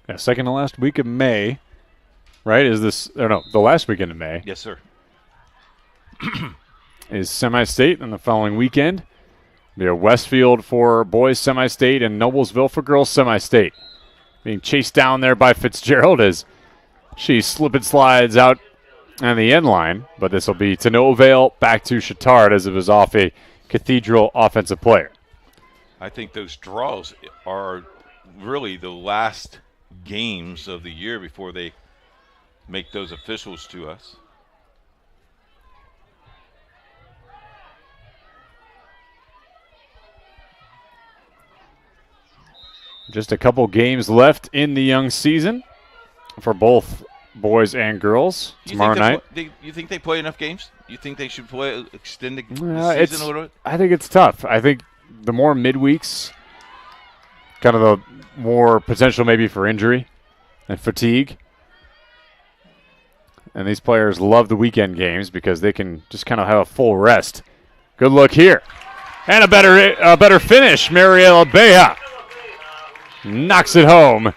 Yeah, second to last week of May, right? Is this, or no, the last weekend of May. Yes, sir. Is semi-state, and the following weekend be a Westfield for boys semi-state and Noblesville for girls semi-state. Being chased down there by Fitzgerald as she slip and slides out on the end line, but this will be to no avail, back to Chatard as it was off a Cathedral offensive player. I think those draws are really the last games of the year before they make those officials to us. Just a couple games left in the young season for both boys and girls tomorrow night. You think they play enough games? You think they should extend the season a little bit? I think it's tough. I think the more midweeks, kind of the more potential maybe for injury and fatigue. And these players love the weekend games because they can just kind of have a full rest. Good look here. And a better finish. Mariela Beja knocks it home.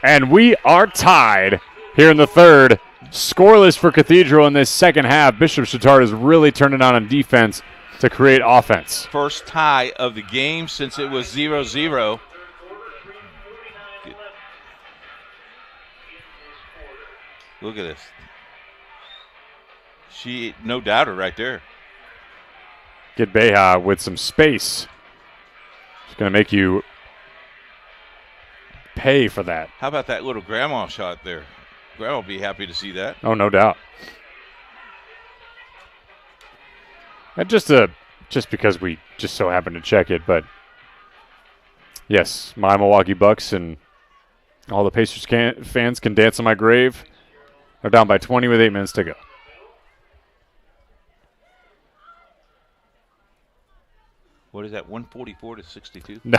And we are tied here in the third. Scoreless for Cathedral in this second half. Bishop Chatard is really turning on defense to create offense. First tie of the game since it was 0-0. Look at this. She, no doubter right there. Get Beja with some space. It's going to make you pay for that. How about that little grandma shot there? Grandma will be happy to see that. Oh, no doubt. And just because we just so happened to check it, but yes, my Milwaukee Bucks and all the Pacers fans can dance on my grave. They're down by 20 with 8 minutes to go. What is that, 144 to 62? No.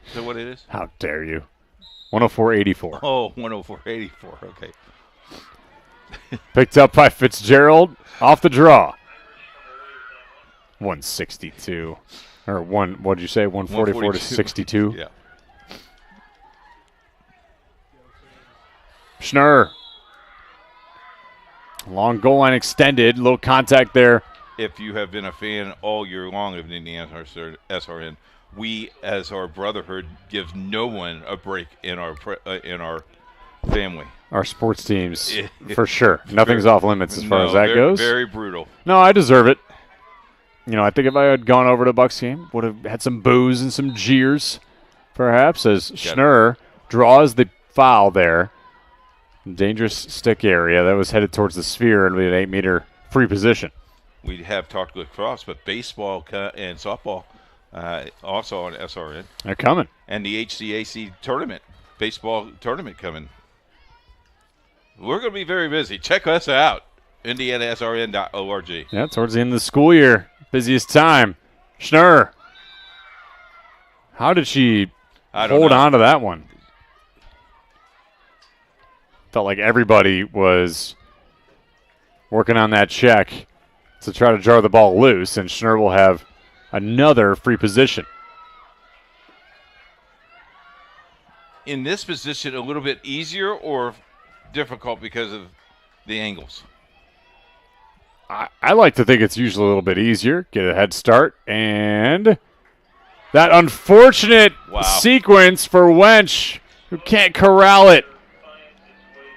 Is that what it is? How dare you? 104-84. Oh, 104-84, okay. Picked up by Fitzgerald off the draw. 162. Or what did you say? 144 to 62? Yeah. Schnurr. Long goal line extended. Little contact there. If you have been a fan all year long of the IndianaSRN, we, as our brotherhood, give no one a break in our family. Our sports teams, for sure. Nothing's off limits as far as that goes. Very brutal. No, I deserve it. I think if I had gone over to Bucks game, would have had some boos and some jeers, perhaps, as Schnurr draws the foul there. Dangerous stick area that was headed towards the sphere and with an 8-meter free position. We have talked lacrosse, but baseball and softball also on SRN. They're coming. And the HCAC tournament, baseball tournament coming. We're going to be very busy. Check us out, IndianaSRN.org. Yeah, towards the end of the school year, busiest time. Schnurr. How did she hold on to that one? Felt like everybody was working on that check to try to jar the ball loose, and Schnurr will have another free position. In this position, a little bit easier or difficult because of the angles? I like to think it's usually a little bit easier. Get a head start, and that unfortunate sequence for Wench, who can't corral it.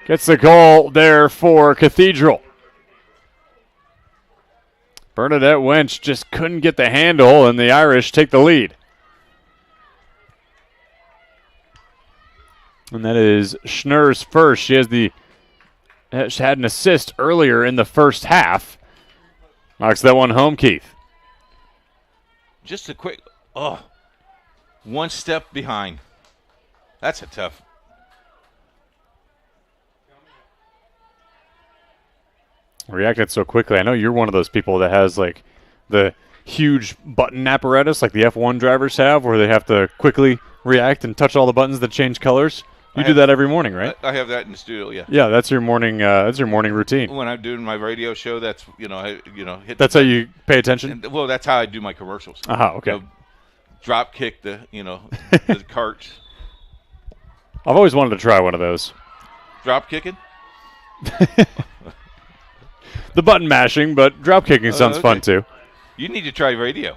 Gets the goal there for Cathedral. Bernadette Wench just couldn't get the handle, and the Irish take the lead. And that is Schnurr's first. She had an assist earlier in the first half. Knocks that one home, Keith. Just a quick, one step behind. That's a tough. Reacted so quickly. I know you're one of those people that has like the huge button apparatus like the F1 drivers have, where they have to quickly react and touch all the buttons that change colors. You do that every morning, right? I have that in the studio, yeah. Yeah, that's your morning. That's your morning routine. When I'm doing my radio show, that's hit. That's how you pay attention. Well, that's how I do my commercials. Okay. Drop kick the the carts. I've always wanted to try one of those. Drop kicking. The button mashing, but drop kicking sounds fun too. You need to try radio.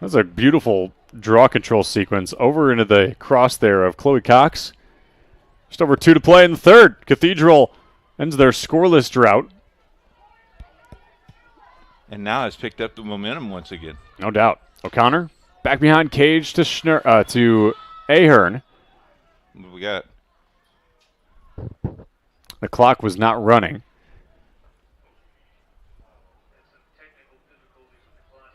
That's a beautiful draw control sequence over into the cross there of Chloe Cox. Just over 2 to play in the third. Cathedral ends their scoreless drought. And now has picked up the momentum once again. No doubt. O'Connor back behind cage to to Ahern. What do we got? The clock was not running.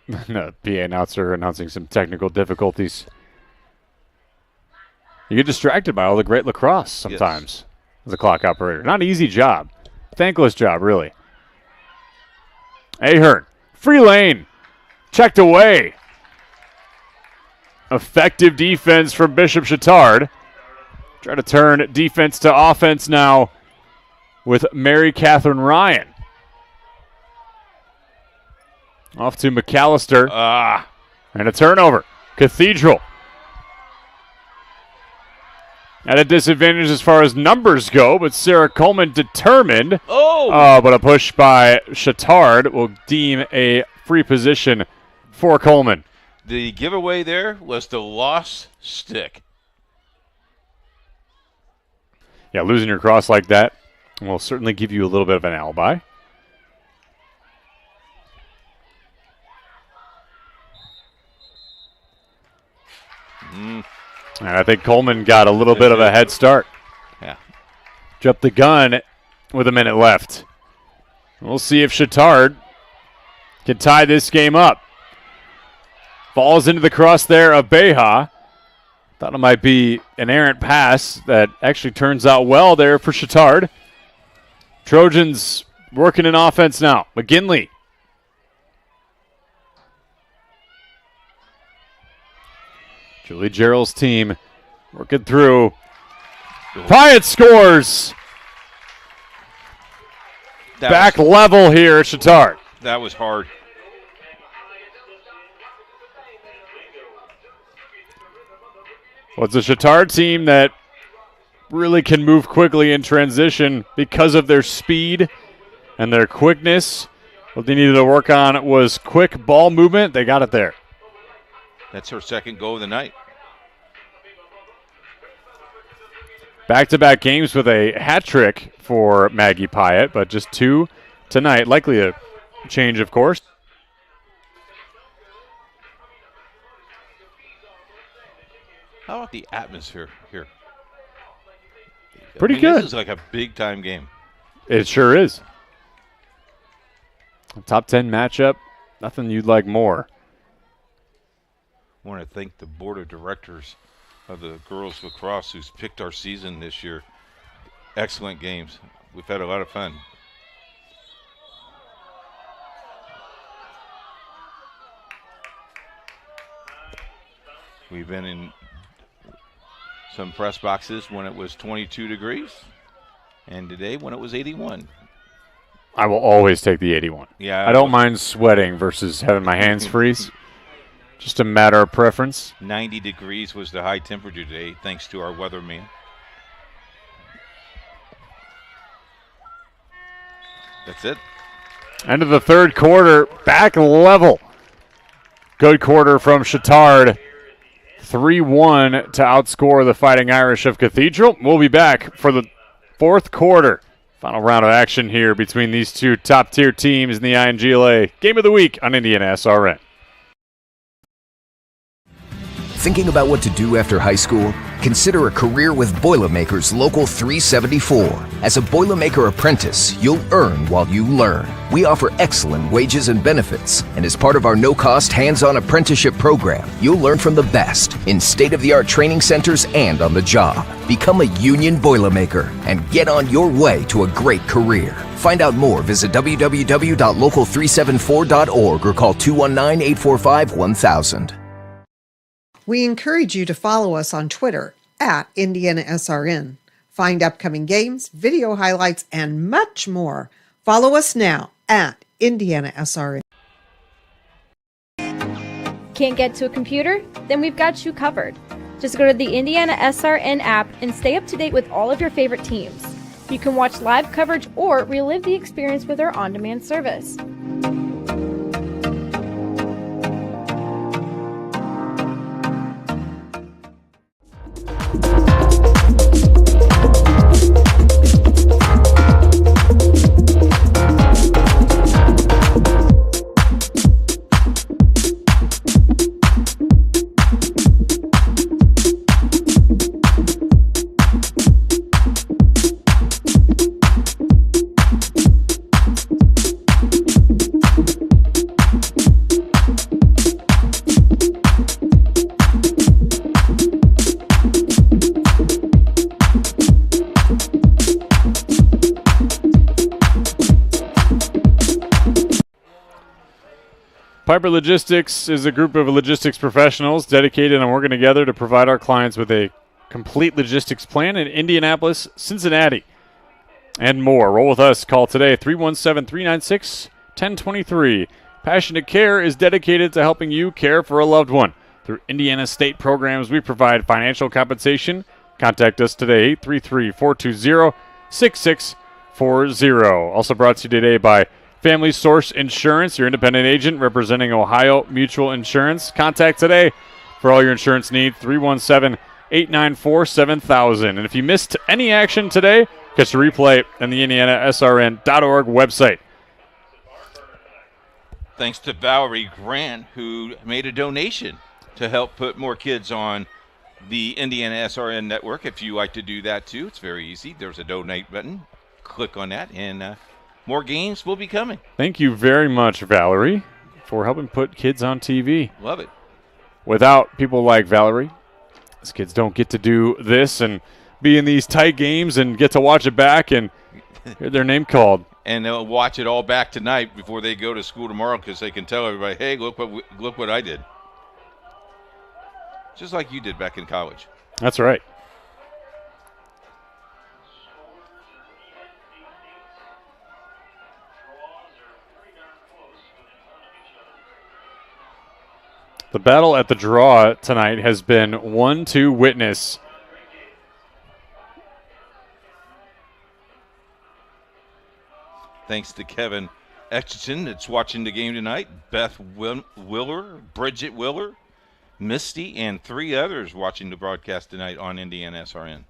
The PA announcer announcing some technical difficulties. You get distracted by all the great lacrosse sometimes as a clock operator. Not an easy job. Thankless job, really. Ahern, free lane, checked away. Effective defense from Bishop Chatard. Try to turn defense to offense now with Mary Catherine Ryan. Off to McAllister. And a turnover. Cathedral at a disadvantage as far as numbers go, but Sarah Coleman determined. But a push by Chatard will deem a free position for Coleman. The giveaway there was the lost stick. Yeah, losing your cross like that will certainly give you a little bit of an alibi. And I think Coleman got a little bit of a head start. Yeah. Jumped the gun with a minute left. We'll see if Chatard can tie this game up. Falls into the cross there of Beha. Thought it might be an errant pass that actually turns out well there for Chatard. Trojans working in offense now. McGinley. Julie Gerald's team working through. Bryant scores. Back level here at Chatard. That was hard. Well, it's a Chatard team that really can move quickly in transition because of their speed and their quickness. What they needed to work on was quick ball movement. They got it there. That's her second goal of the night. Back-to-back games with a hat trick for Maggie Pyatt, but just 2 tonight. Likely a change, of course. How about the atmosphere here? Pretty good. This is like a big-time game. It sure is. A top 10 matchup, nothing you'd like more. I want to thank the board of directors of the girls lacrosse who's picked our season this year. Excellent games. We've had a lot of fun. We've been in some press boxes when it was 22 degrees, and today when it was 81. I will always take the 81. Yeah, I don't mind sweating versus having my hands freeze. Just a matter of preference. 90 degrees was the high temperature today, thanks to our weatherman. That's it. End of the third quarter, back level. Good quarter from Chatard. 3-1 to outscore the Fighting Irish of Cathedral. We'll be back for the fourth quarter. Final round of action here between these two top-tier teams in the INGLA. Game of the week on IndianaSRN. Thinking about what to do after high school? Consider a career with Boilermakers Local 374. As a Boilermaker apprentice, you'll earn while you learn. We offer excellent wages and benefits, and as part of our no-cost hands-on apprenticeship program, you'll learn from the best in state-of-the-art training centers and on the job. Become a union Boilermaker and get on your way to a great career. Find out more, visit www.local374.org or call 219-845-1000. We encourage you to follow us on Twitter at IndianaSRN. Find upcoming games, video highlights, and much more. Follow us now at IndianaSRN. Can't get to a computer? Then we've got you covered. Just go to the IndianaSRN app and stay up to date with all of your favorite teams. You can watch live coverage or relive the experience with our on-demand service. Piper Logistics is a group of logistics professionals dedicated and working together to provide our clients with a complete logistics plan in Indianapolis, Cincinnati, and more. Roll with us. Call today, 317-396-1023. Passionate Care is dedicated to helping you care for a loved one. Through Indiana state programs, we provide financial compensation. Contact us today, 833-420-6640. Also brought to you today by Family Source Insurance, your independent agent representing Ohio Mutual Insurance. Contact today for all your insurance needs, 317-894-7000. And if you missed any action today, catch a replay on the IndianaSRN.org website. Thanks to Valerie Grant, who made a donation to help put more kids on the IndianaSRN network. If you like to do that too, it's very easy. There's a donate button. Click on that, and more games will be coming. Thank you very much, Valerie, for helping put kids on TV. Love it. Without people like Valerie, these kids don't get to do this and be in these tight games and get to watch it back and hear their name called. And they'll watch it all back tonight before they go to school tomorrow because they can tell everybody, hey, look what I did. Just like you did back in college. That's right. The battle at the draw tonight has been one to witness. Thanks to Kevin Etchison that's watching the game tonight, Beth Willer, Bridget Willer, Misty, and 3 others watching the broadcast tonight on IndianaSRN.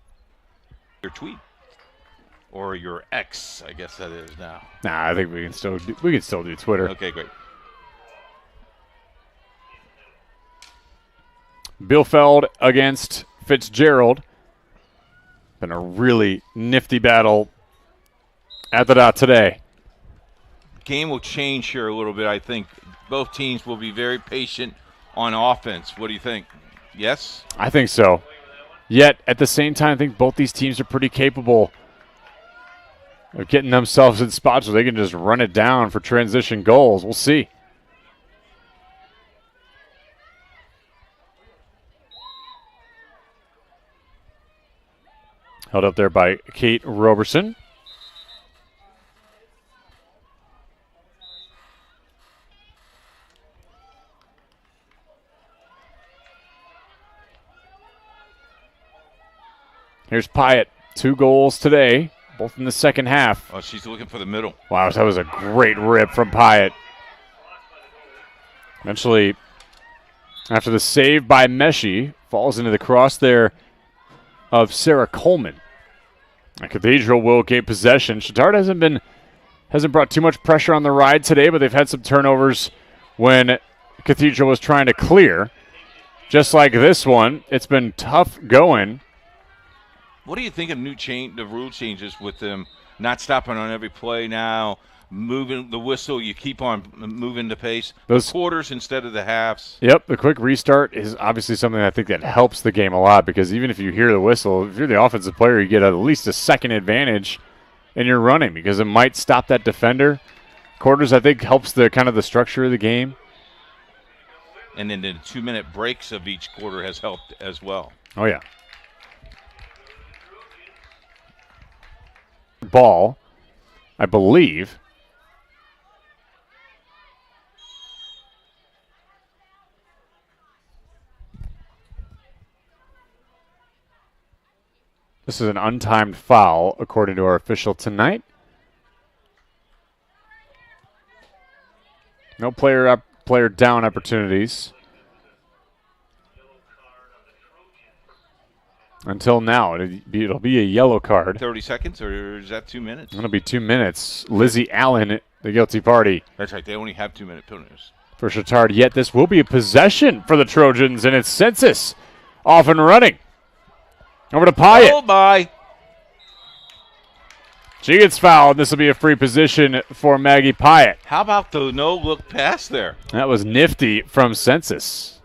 your tweet or your X, I guess that is now. Nah, I think we can still do Twitter. Okay, great. Bielfeld against Fitzgerald. Been a really nifty battle at the dot today. Game will change here a little bit, I think. Both teams will be very patient on offense. What do you think? Yes? I think so. Yet, at the same time, I think both these teams are pretty capable of getting themselves in spots where they can just run it down for transition goals. We'll see. Held up there by Kate Roberson. Here's Pyatt. 2 goals today, both in the second half. Oh, she's looking for the middle. Wow, that was a great rip from Pyatt. Eventually, after the save by Meshi, falls into the cross there of Sarah Coleman. The Cathedral will gain possession. Chatard hasn't brought too much pressure on the ride today, but they've had some turnovers when Cathedral was trying to clear. Just like this one, it's been tough going. What do you think of the rule changes with them not stopping on every play now, moving the whistle, you keep on moving the pace, the quarters instead of the halves? Yep, the quick restart is obviously something I think that helps the game a lot, because even if you hear the whistle, if you're the offensive player, you get at least a second advantage in your running because it might stop that defender. Quarters, I think, helps the kind of the structure of the game. And then the 2-minute breaks of each quarter has helped as well. Oh, yeah. Ball, I believe. This is an untimed foul, according to our official tonight. No player down opportunities until now. It'll be a yellow card. 30 seconds, or is that 2 minutes? It'll be 2 minutes. Lizzie Allen, the guilty party. That's right. They only have 2-minute penalties. For Chatard, yet this will be a possession for the Trojans, and it's Census off and running. Over to Pyatt. Oh, my. She gets fouled. This will be a free position for Maggie Pyatt. How about the no-look pass there? That was nifty from Census.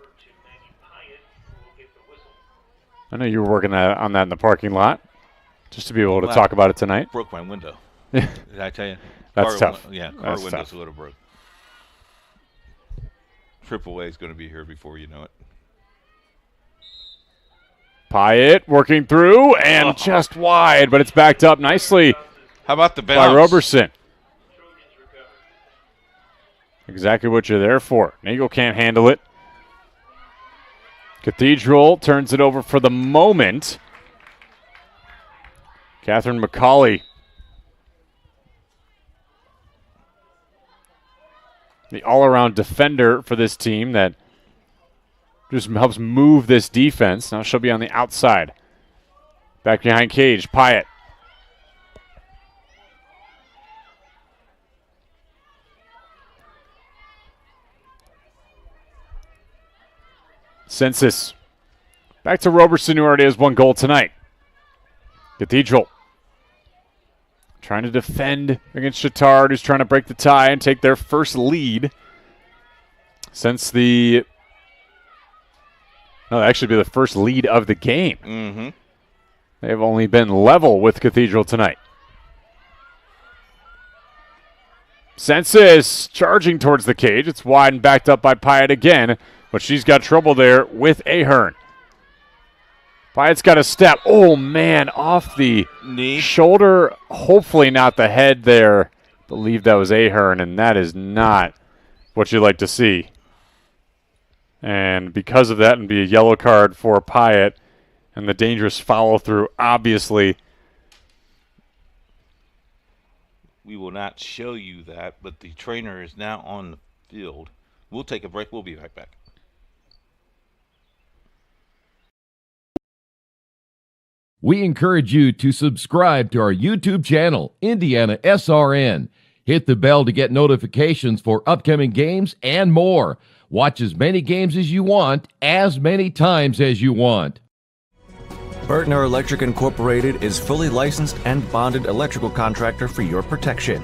I know you were working on that in the parking lot, just to be able to talk about it tonight. Broke my window. Did I tell you? That's tough. Yeah, car That's window's tough. a little broke. AAA is going to be here before you know it. Pyatt working through and just wide, but it's backed up nicely. How about the bounce? By Roberson. Exactly what you're there for. Nagel can't handle it. Cathedral turns it over for the moment. Catherine McCauley. The all-around defender for this team that just helps move this defense. Now she'll be on the outside. Back behind cage, Pyatt. Census. Back to Roberson, who already has 1 goal tonight. Cathedral. Trying to defend against Chatard, who's trying to break the tie and take their first lead since the... No, actually be the first lead of the game. Mm-hmm. They have only been level with Cathedral tonight. Census charging towards the cage. It's wide and backed up by Pyatt again, but she's got trouble there with Ahern. Pyatt's got a step. Oh, man, off the knee, shoulder. Hopefully not the head there. I believe that was Ahern, and that is not what you like to see. And because of that, and be a yellow card for Pyatt, and the dangerous follow-through, obviously. We will not show you that, but the trainer is now on the field. We'll take a break. We'll be right back. We encourage you to subscribe to our YouTube channel, IndianaSRN. Hit the bell to get notifications for upcoming games and more. Watch as many games as you want, as many times as you want. Bertner Electric Incorporated is fully licensed and bonded electrical contractor for your protection.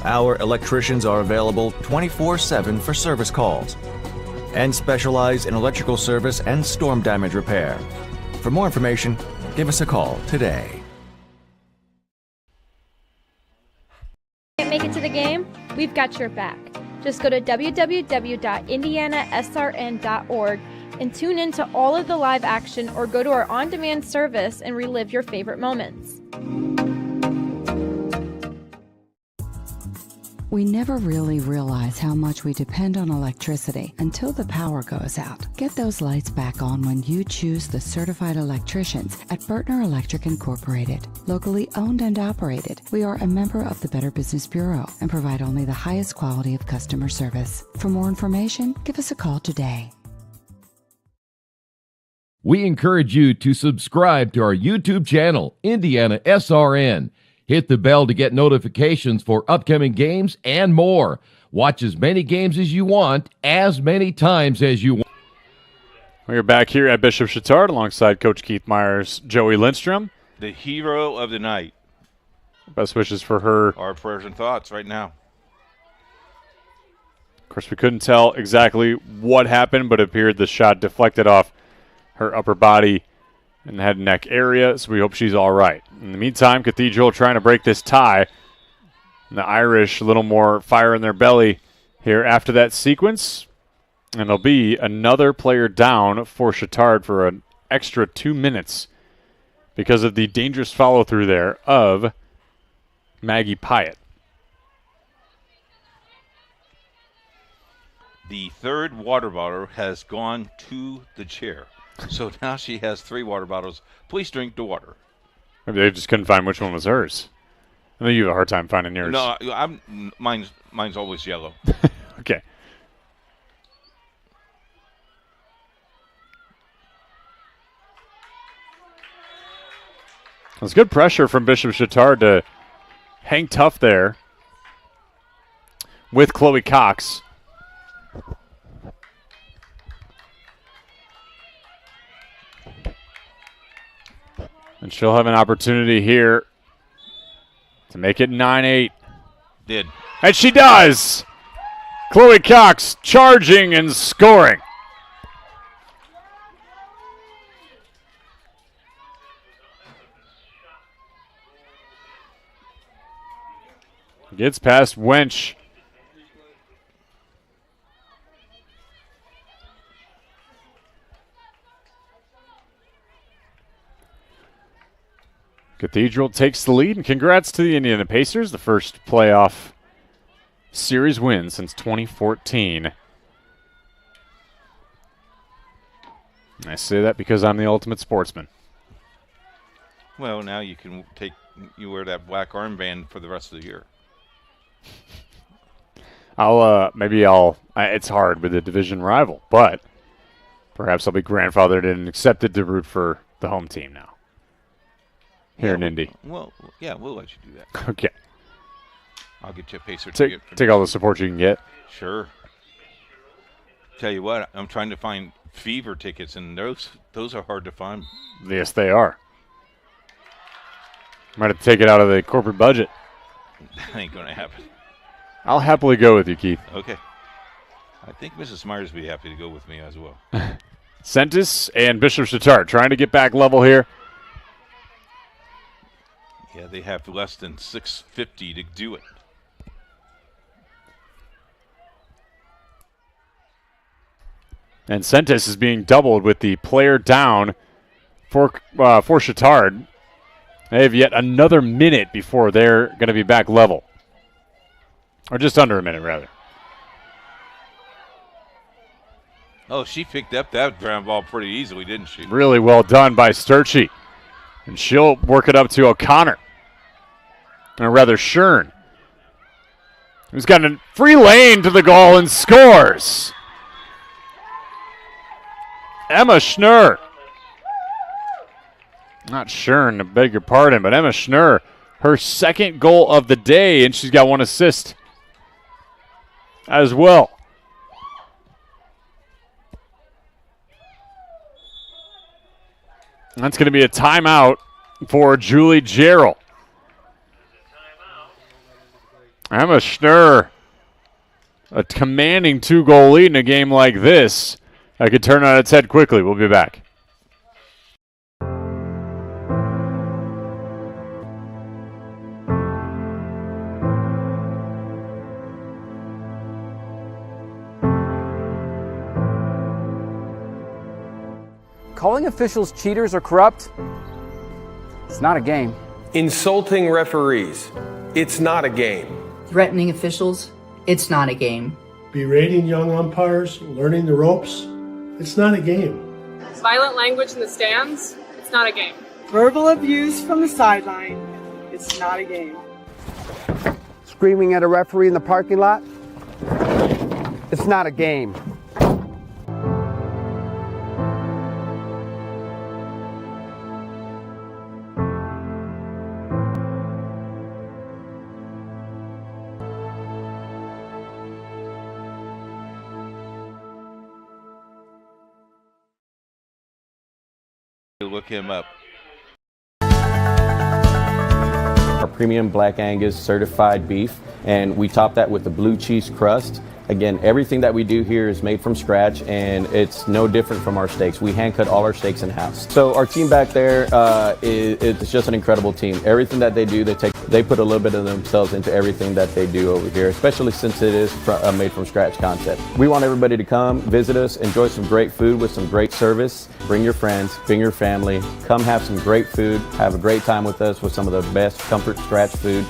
Our electricians are available 24/7 for service calls and specialize in electrical service and storm damage repair. For more information, give us a call today. Can't make it to the game? We've got your back. Just go to www.IndianaSRN.org and tune in to all of the live action, or go to our on-demand service and relive your favorite moments. We never really realize how much we depend on electricity until the power goes out. Get those lights back on when you choose the certified electricians at Bertner Electric Incorporated. Locally owned and operated, we are a member of the Better Business Bureau and provide only the highest quality of customer service. For more information, give us a call today. We encourage you to subscribe to our YouTube channel, IndianaSRN. Hit the bell to get notifications for upcoming games and more. Watch as many games as you want, as many times as you want. We're back here at Bishop Chatard alongside Coach Keith Myers, Joey Lindstrom. The hero of the night. Best wishes for her. Our prayers and thoughts right now. Of course, we couldn't tell exactly what happened, but it appeared the shot deflected off her upper body and head and neck area, so we hope she's all right. In the meantime, Cathedral trying to break this tie. And the Irish, a little more fire in their belly here after that sequence. And there'll be another player down for Chatard for an extra 2 minutes because of the dangerous follow-through there of Maggie Pyatt. The third water bottle has gone to the chair. So now she has 3 water bottles. Please drink the water. Maybe they just couldn't find which one was hers. I know you have a hard time finding yours. No, mine's always yellow. Okay. It's good pressure from Bishop Chatard to hang tough there with Chloe Cox. And she'll have an opportunity here to make it 9-8. Did. And she does! Chloe Cox charging and scoring. Gets past Wench. Cathedral takes the lead, and congrats to the Indiana Pacers, the first playoff series win since 2014. I say that because I'm the ultimate sportsman. Well, now you wear that black armband for the rest of the year. It's hard with a division rival, but perhaps I'll be grandfathered and accepted to root for the home team now. Here in Indy. Well, yeah, we'll let you do that. Okay. I'll get you a Pacer ticket. Take all the support you can get. Sure. Tell you what, I'm trying to find Fever tickets, and those are hard to find. Yes, they are. Might have to take it out of the corporate budget. That ain't going to happen. I'll happily go with you, Keith. Okay. I think Mrs. Myers will be happy to go with me as well. Sentis and Bishop Chatard trying to get back level here. Yeah, they have less than 650 to do it. And Sentis is being doubled with the player down for Chatard. They have yet another minute before they're going to be back level. Or just under a minute, rather. Oh, she picked up that ground ball pretty easily, didn't she? Really well done by Sturchy. And she'll work it up to O'Connor. Or rather, Shern. Who's got a free lane to the goal and scores. Emma Schnurr. Not Schern, I beg your pardon, but Emma Schnurr, her second goal of the day, and she's got 1 assist as well. That's going to be a timeout for Julie Jarrell. Emma Schnurr, a commanding 2-goal lead in a game like this. That could turn on its head quickly. We'll be back. Calling officials cheaters or corrupt, it's not a game. Insulting referees, it's not a game. Threatening officials, it's not a game. Berating young umpires, learning the ropes, it's not a game. Violent language in the stands, it's not a game. Verbal abuse from the sideline, it's not a game. Screaming at a referee in the parking lot, it's not a game. Look him up. Our premium Black Angus certified beef, and we top that with the blue cheese crust. Again, everything that we do here is made from scratch, and it's no different from our steaks. We hand cut all our steaks in-house. So our team back there, it's just an incredible team. Everything that they do, they put a little bit of themselves into everything that they do over here, especially since it is a made from scratch concept. We want everybody to come, visit us, enjoy some great food with some great service. Bring your friends, bring your family, come have some great food, have a great time with us with some of the best comfort scratch food.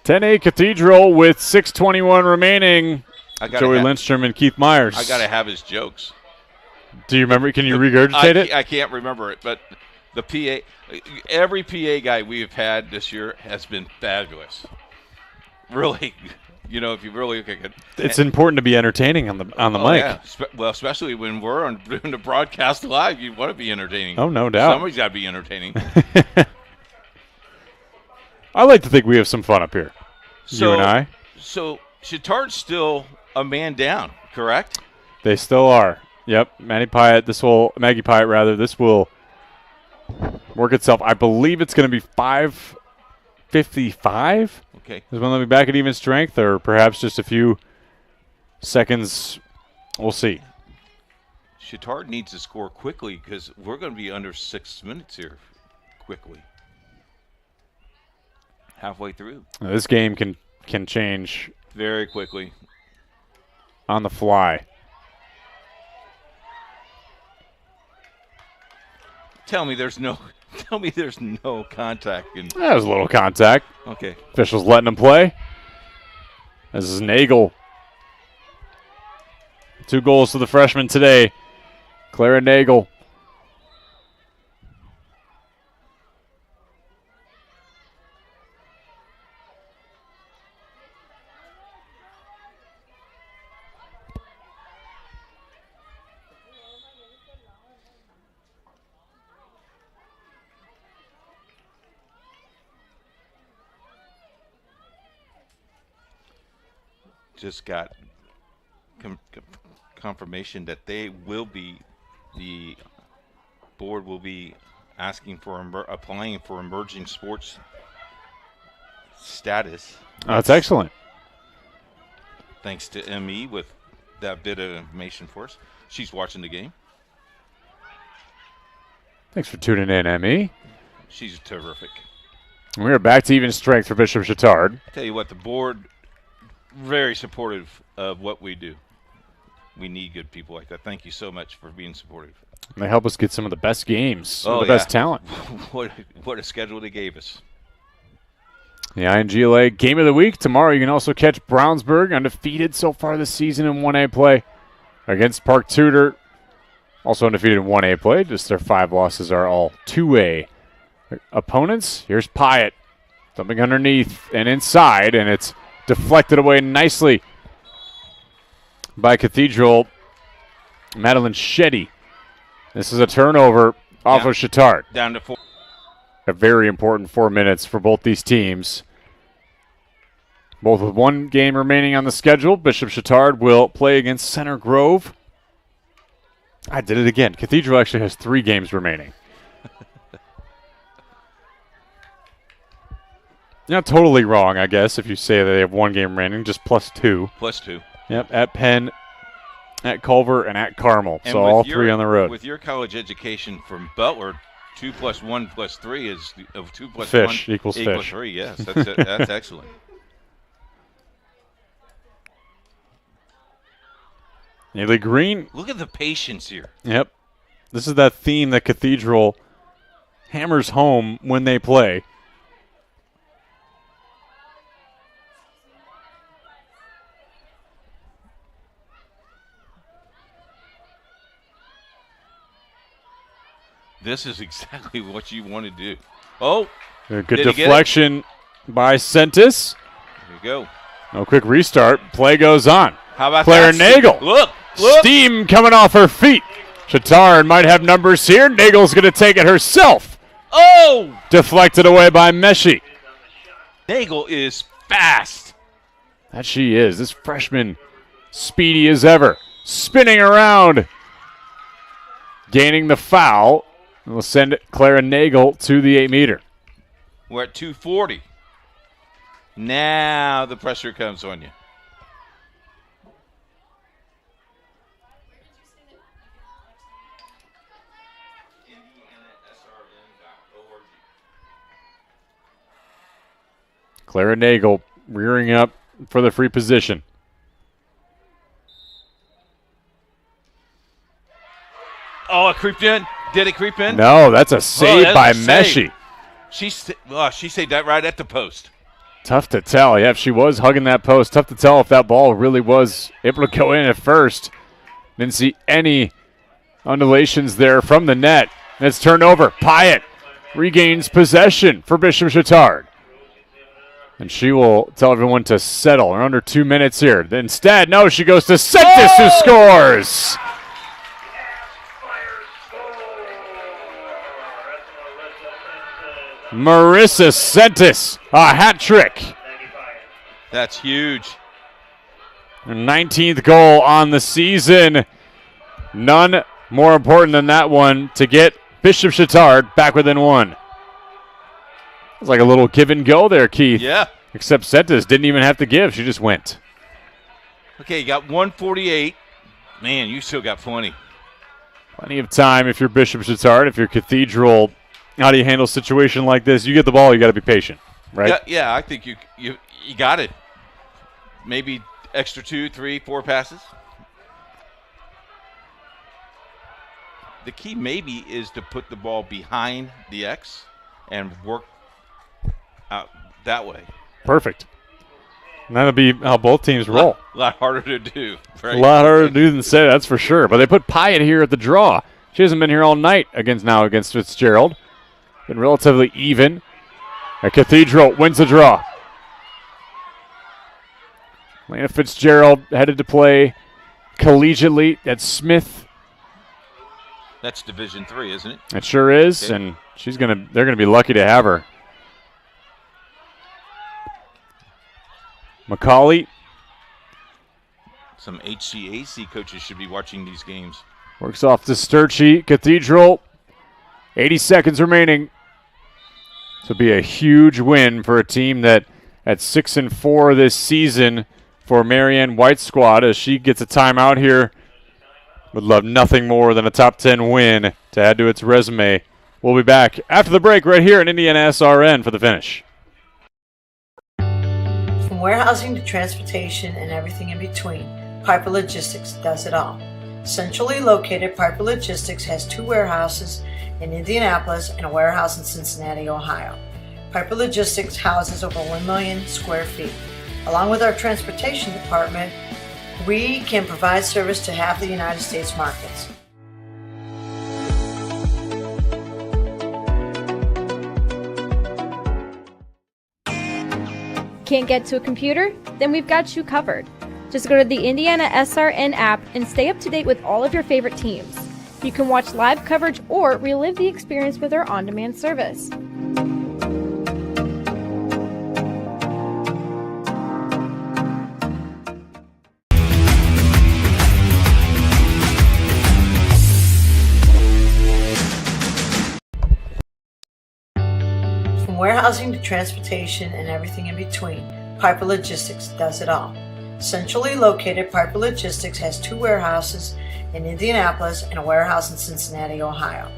.10-8 Cathedral with 6:21 remaining. Joey Lindstrom and Keith Myers. I gotta have his jokes. Do you remember? Can you regurgitate it? I can't remember it, but the PA, every PA guy we've had this year has been fabulous. Really, if you really look at it, it's important to be entertaining on the mic. Yeah. Well, especially when we're doing the broadcast live, you want to be entertaining. Oh, no doubt. Somebody's got to be entertaining. I like to think we have some fun up here. You and I. So Chatard's still a man down, correct? They still are. Yep. Maggie Pyatt, this will work itself. I believe it's going to be 5:55. Okay. Is when they'll be back at even strength, or perhaps just a few seconds. We'll see. Chatard needs to score quickly because we're going to be under 6 minutes here quickly. Halfway through. Now, this game can change very quickly on the fly. Tell me there's no contact. That was a little contact. Okay. Officials letting him play. This is Nagel. 2 goals to the freshman today. Clara Nagel. Just got confirmation that the board will be asking for applying for emerging sports status. Oh, that's excellent. Thanks to ME with that bit of information for us. She's watching the game. Thanks for tuning in, ME. She's terrific. We are back to even strength for Bishop Chatard. Tell you what, the board very supportive of what we do. We need good people like that. Thank you so much for being supportive. They help us get some of the best games, some of the best talent. What a schedule they gave us. The INGLA Game of the Week. Tomorrow you can also catch Brownsburg, undefeated so far this season in 1A play, against Park Tudor, also undefeated in 1A play. Just their 5 losses are all 2A opponents. Here's Pyatt, jumping underneath and inside, and it's deflected away nicely by Cathedral. Madeline Shetty. This is a turnover off of Chatard. Down to 4. A very important 4 minutes for both these teams. Both with one game remaining on the schedule. Bishop Chatard will play against Center Grove. I did it again. Cathedral actually has 3 games remaining. Not totally wrong, I guess, if you say that they have 1 game remaining, just +2. +2. Yep, at Penn, at Culver, and at Carmel. And so all 3 on the road. With your college education from Butler, 2 + 1 + 3 is 2 + fish 1 equals fish. 3. Yes, that's excellent. Neely Green. Look at the patience here. Yep. This is that theme that Cathedral hammers home when they play. This is exactly what you want to do. Oh. A good deflection by Sentis. There you go. No quick restart. Play goes on. How about Claire that? Nagel. Look. Steam coming off her feet. Chatard might have numbers here. Nagel's going to take it herself. Oh! Deflected away by Meshi. Nagel is fast. That she is. This freshman, speedy as ever. Spinning around. Gaining the foul. We'll send Clara Nagel to the 8-meter. We're at 2:40. Now the pressure comes on you. Clara Nagel rearing up for the free position. Oh, it creeped in. Did it creep in? No, that's a save by Meshi. She saved that right at the post. Tough to tell. Yeah, if she was hugging that post, tough to tell if that ball really was able to go in at first. Didn't see any undulations there from the net. It's turned over. Pyatt regains possession for Bishop Chatard. And she will tell everyone to settle. We're under 2 minutes here. Instead, no, she goes to Sentis, who scores. Marissa Sentis, a hat trick. That's huge. Her 19th goal on the season. None more important than that one to get Bishop Chatard back within 1. It's like a little give and go there, Keith. Yeah. Except Sentis didn't even have to give. She just went. Okay, you got 1:48. Man, you still got plenty. Plenty of time if you're Bishop Chatard. If you're Cathedral, how do you handle a situation like this? You get the ball, you got to be patient, right? Yeah, I think you got it. Maybe extra 2, 3, 4 passes. The key maybe is to put the ball behind the X and work out that way. Perfect. And that'll be how both teams roll. A lot harder to do. Right? A lot harder to do than say, that's for sure. But they put Pyatt here at the draw. She hasn't been here all night against Fitzgerald. Been relatively even. A Cathedral wins the draw. Lana Fitzgerald headed to play collegiately at Smith. That's Division III, isn't it? It sure is, okay. And they're gonna be lucky to have her. McCauley. Some HCAC coaches should be watching these games. Works off to Sturchy. Cathedral. 80 seconds remaining. This will be a huge win for a team that at 6-4 this season for Marianne White's squad as she gets a timeout here. Would love nothing more than a top 10 win to add to its resume. We'll be back after the break right here in IndianaSRN for the finish. From warehousing to transportation and everything in between, Piper Logistics does it all. Centrally located, Piper Logistics has 2 warehouses in Indianapolis and a warehouse in Cincinnati, Ohio. Piper Logistics houses over 1 million square feet. Along with our transportation department, we can provide service to half the United States markets. Can't get to a computer? Then we've got you covered. Just go to the IndianaSRN app and stay up to date with all of your favorite teams. You can watch live coverage or relive the experience with our on-demand service. From warehousing to transportation and everything in between, Piper Logistics does it all. Centrally located, Piper Logistics has 2 warehouses in Indianapolis and a warehouse in Cincinnati, Ohio.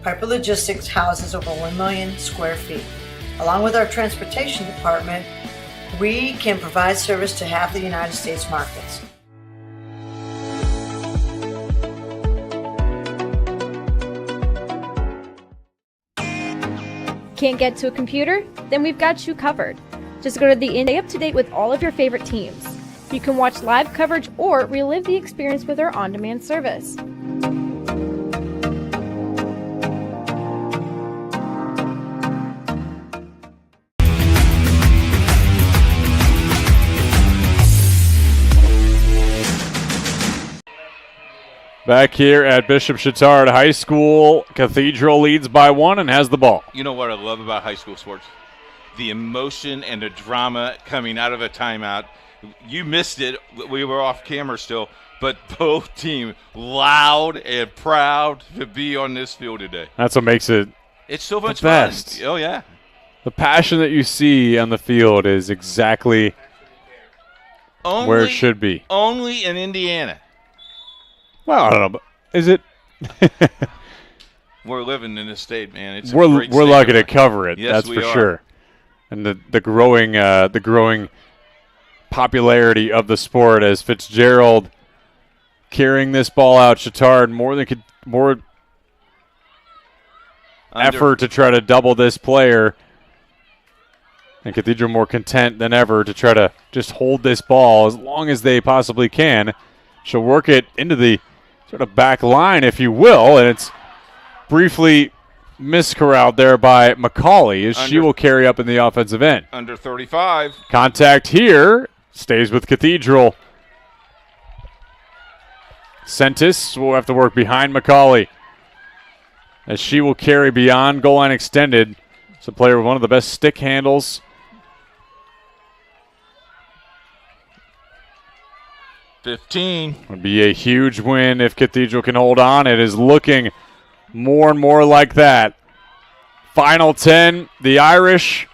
Piper Logistics houses over 1 million square feet. Along with our transportation department, we can provide service to half the United States markets. Can't get to a computer? Then we've got you covered. Just go to the stay up to date with all of your favorite teams. You can watch live coverage or relive the experience with our on-demand service. Back here at Bishop Chatard High School, Cathedral leads by 1 and has the ball. You know what I love about high school sports? The emotion and the drama coming out of a timeout. You missed it. We were off camera still, but both teams loud and proud to be on this field today. That's what makes it It's so much the best. fun. Oh, yeah. The passion that you see on the field is exactly where it should be. Only in Indiana. Well, I don't know, but is it? We're living in this state, man. It's we're a great state. lucky to cover it. Yes, that's we for are. sure. And the growing popularity of the sport as Fitzgerald carrying this ball out. Chatard more effort to try to double this player, and Cathedral more content than ever to try to just hold this ball as long as they possibly can. She'll work it into the sort of back line, if you will, and it's briefly miscorralled there by McCauley as she will carry up in the offensive end. Under 35. Contact here. Stays with Cathedral. Sentis will have to work behind McCauley as she will carry beyond goal line extended. It's a player with one of the best stick handles. 15. Would be a huge win if Cathedral can hold on. It is looking more and more like that. Final 10, the Irish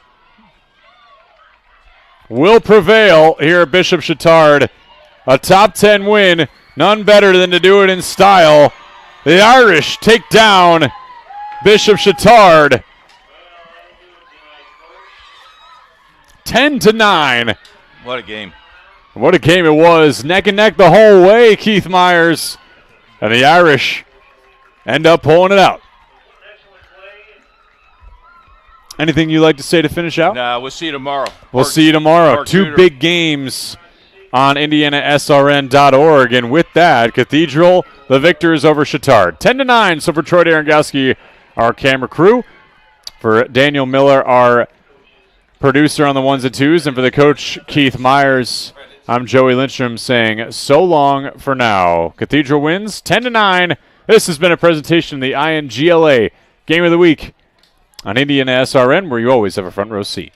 will prevail here at Bishop Chatard. A top 10 win, none better than to do it in style. The Irish take down Bishop Chatard 10-9. What a game. What a game it was. Neck and neck the whole way, Keith Myers. And the Irish end up pulling it out. Anything you'd like to say to finish out? No, we'll see you tomorrow. We'll see you tomorrow. 2 big games on IndianaSRN.org. And with that, Cathedral, the victors over Chatard. 10-9. So for Troy Darengowski, our camera crew, for Daniel Miller, our producer on the ones and twos, and for the coach, Keith Myers, I'm Joey Lindstrom saying so long for now. Cathedral wins 10-9. This has been a presentation of the INGLA Game of the Week on IndianaSRN, where you always have a front row seat.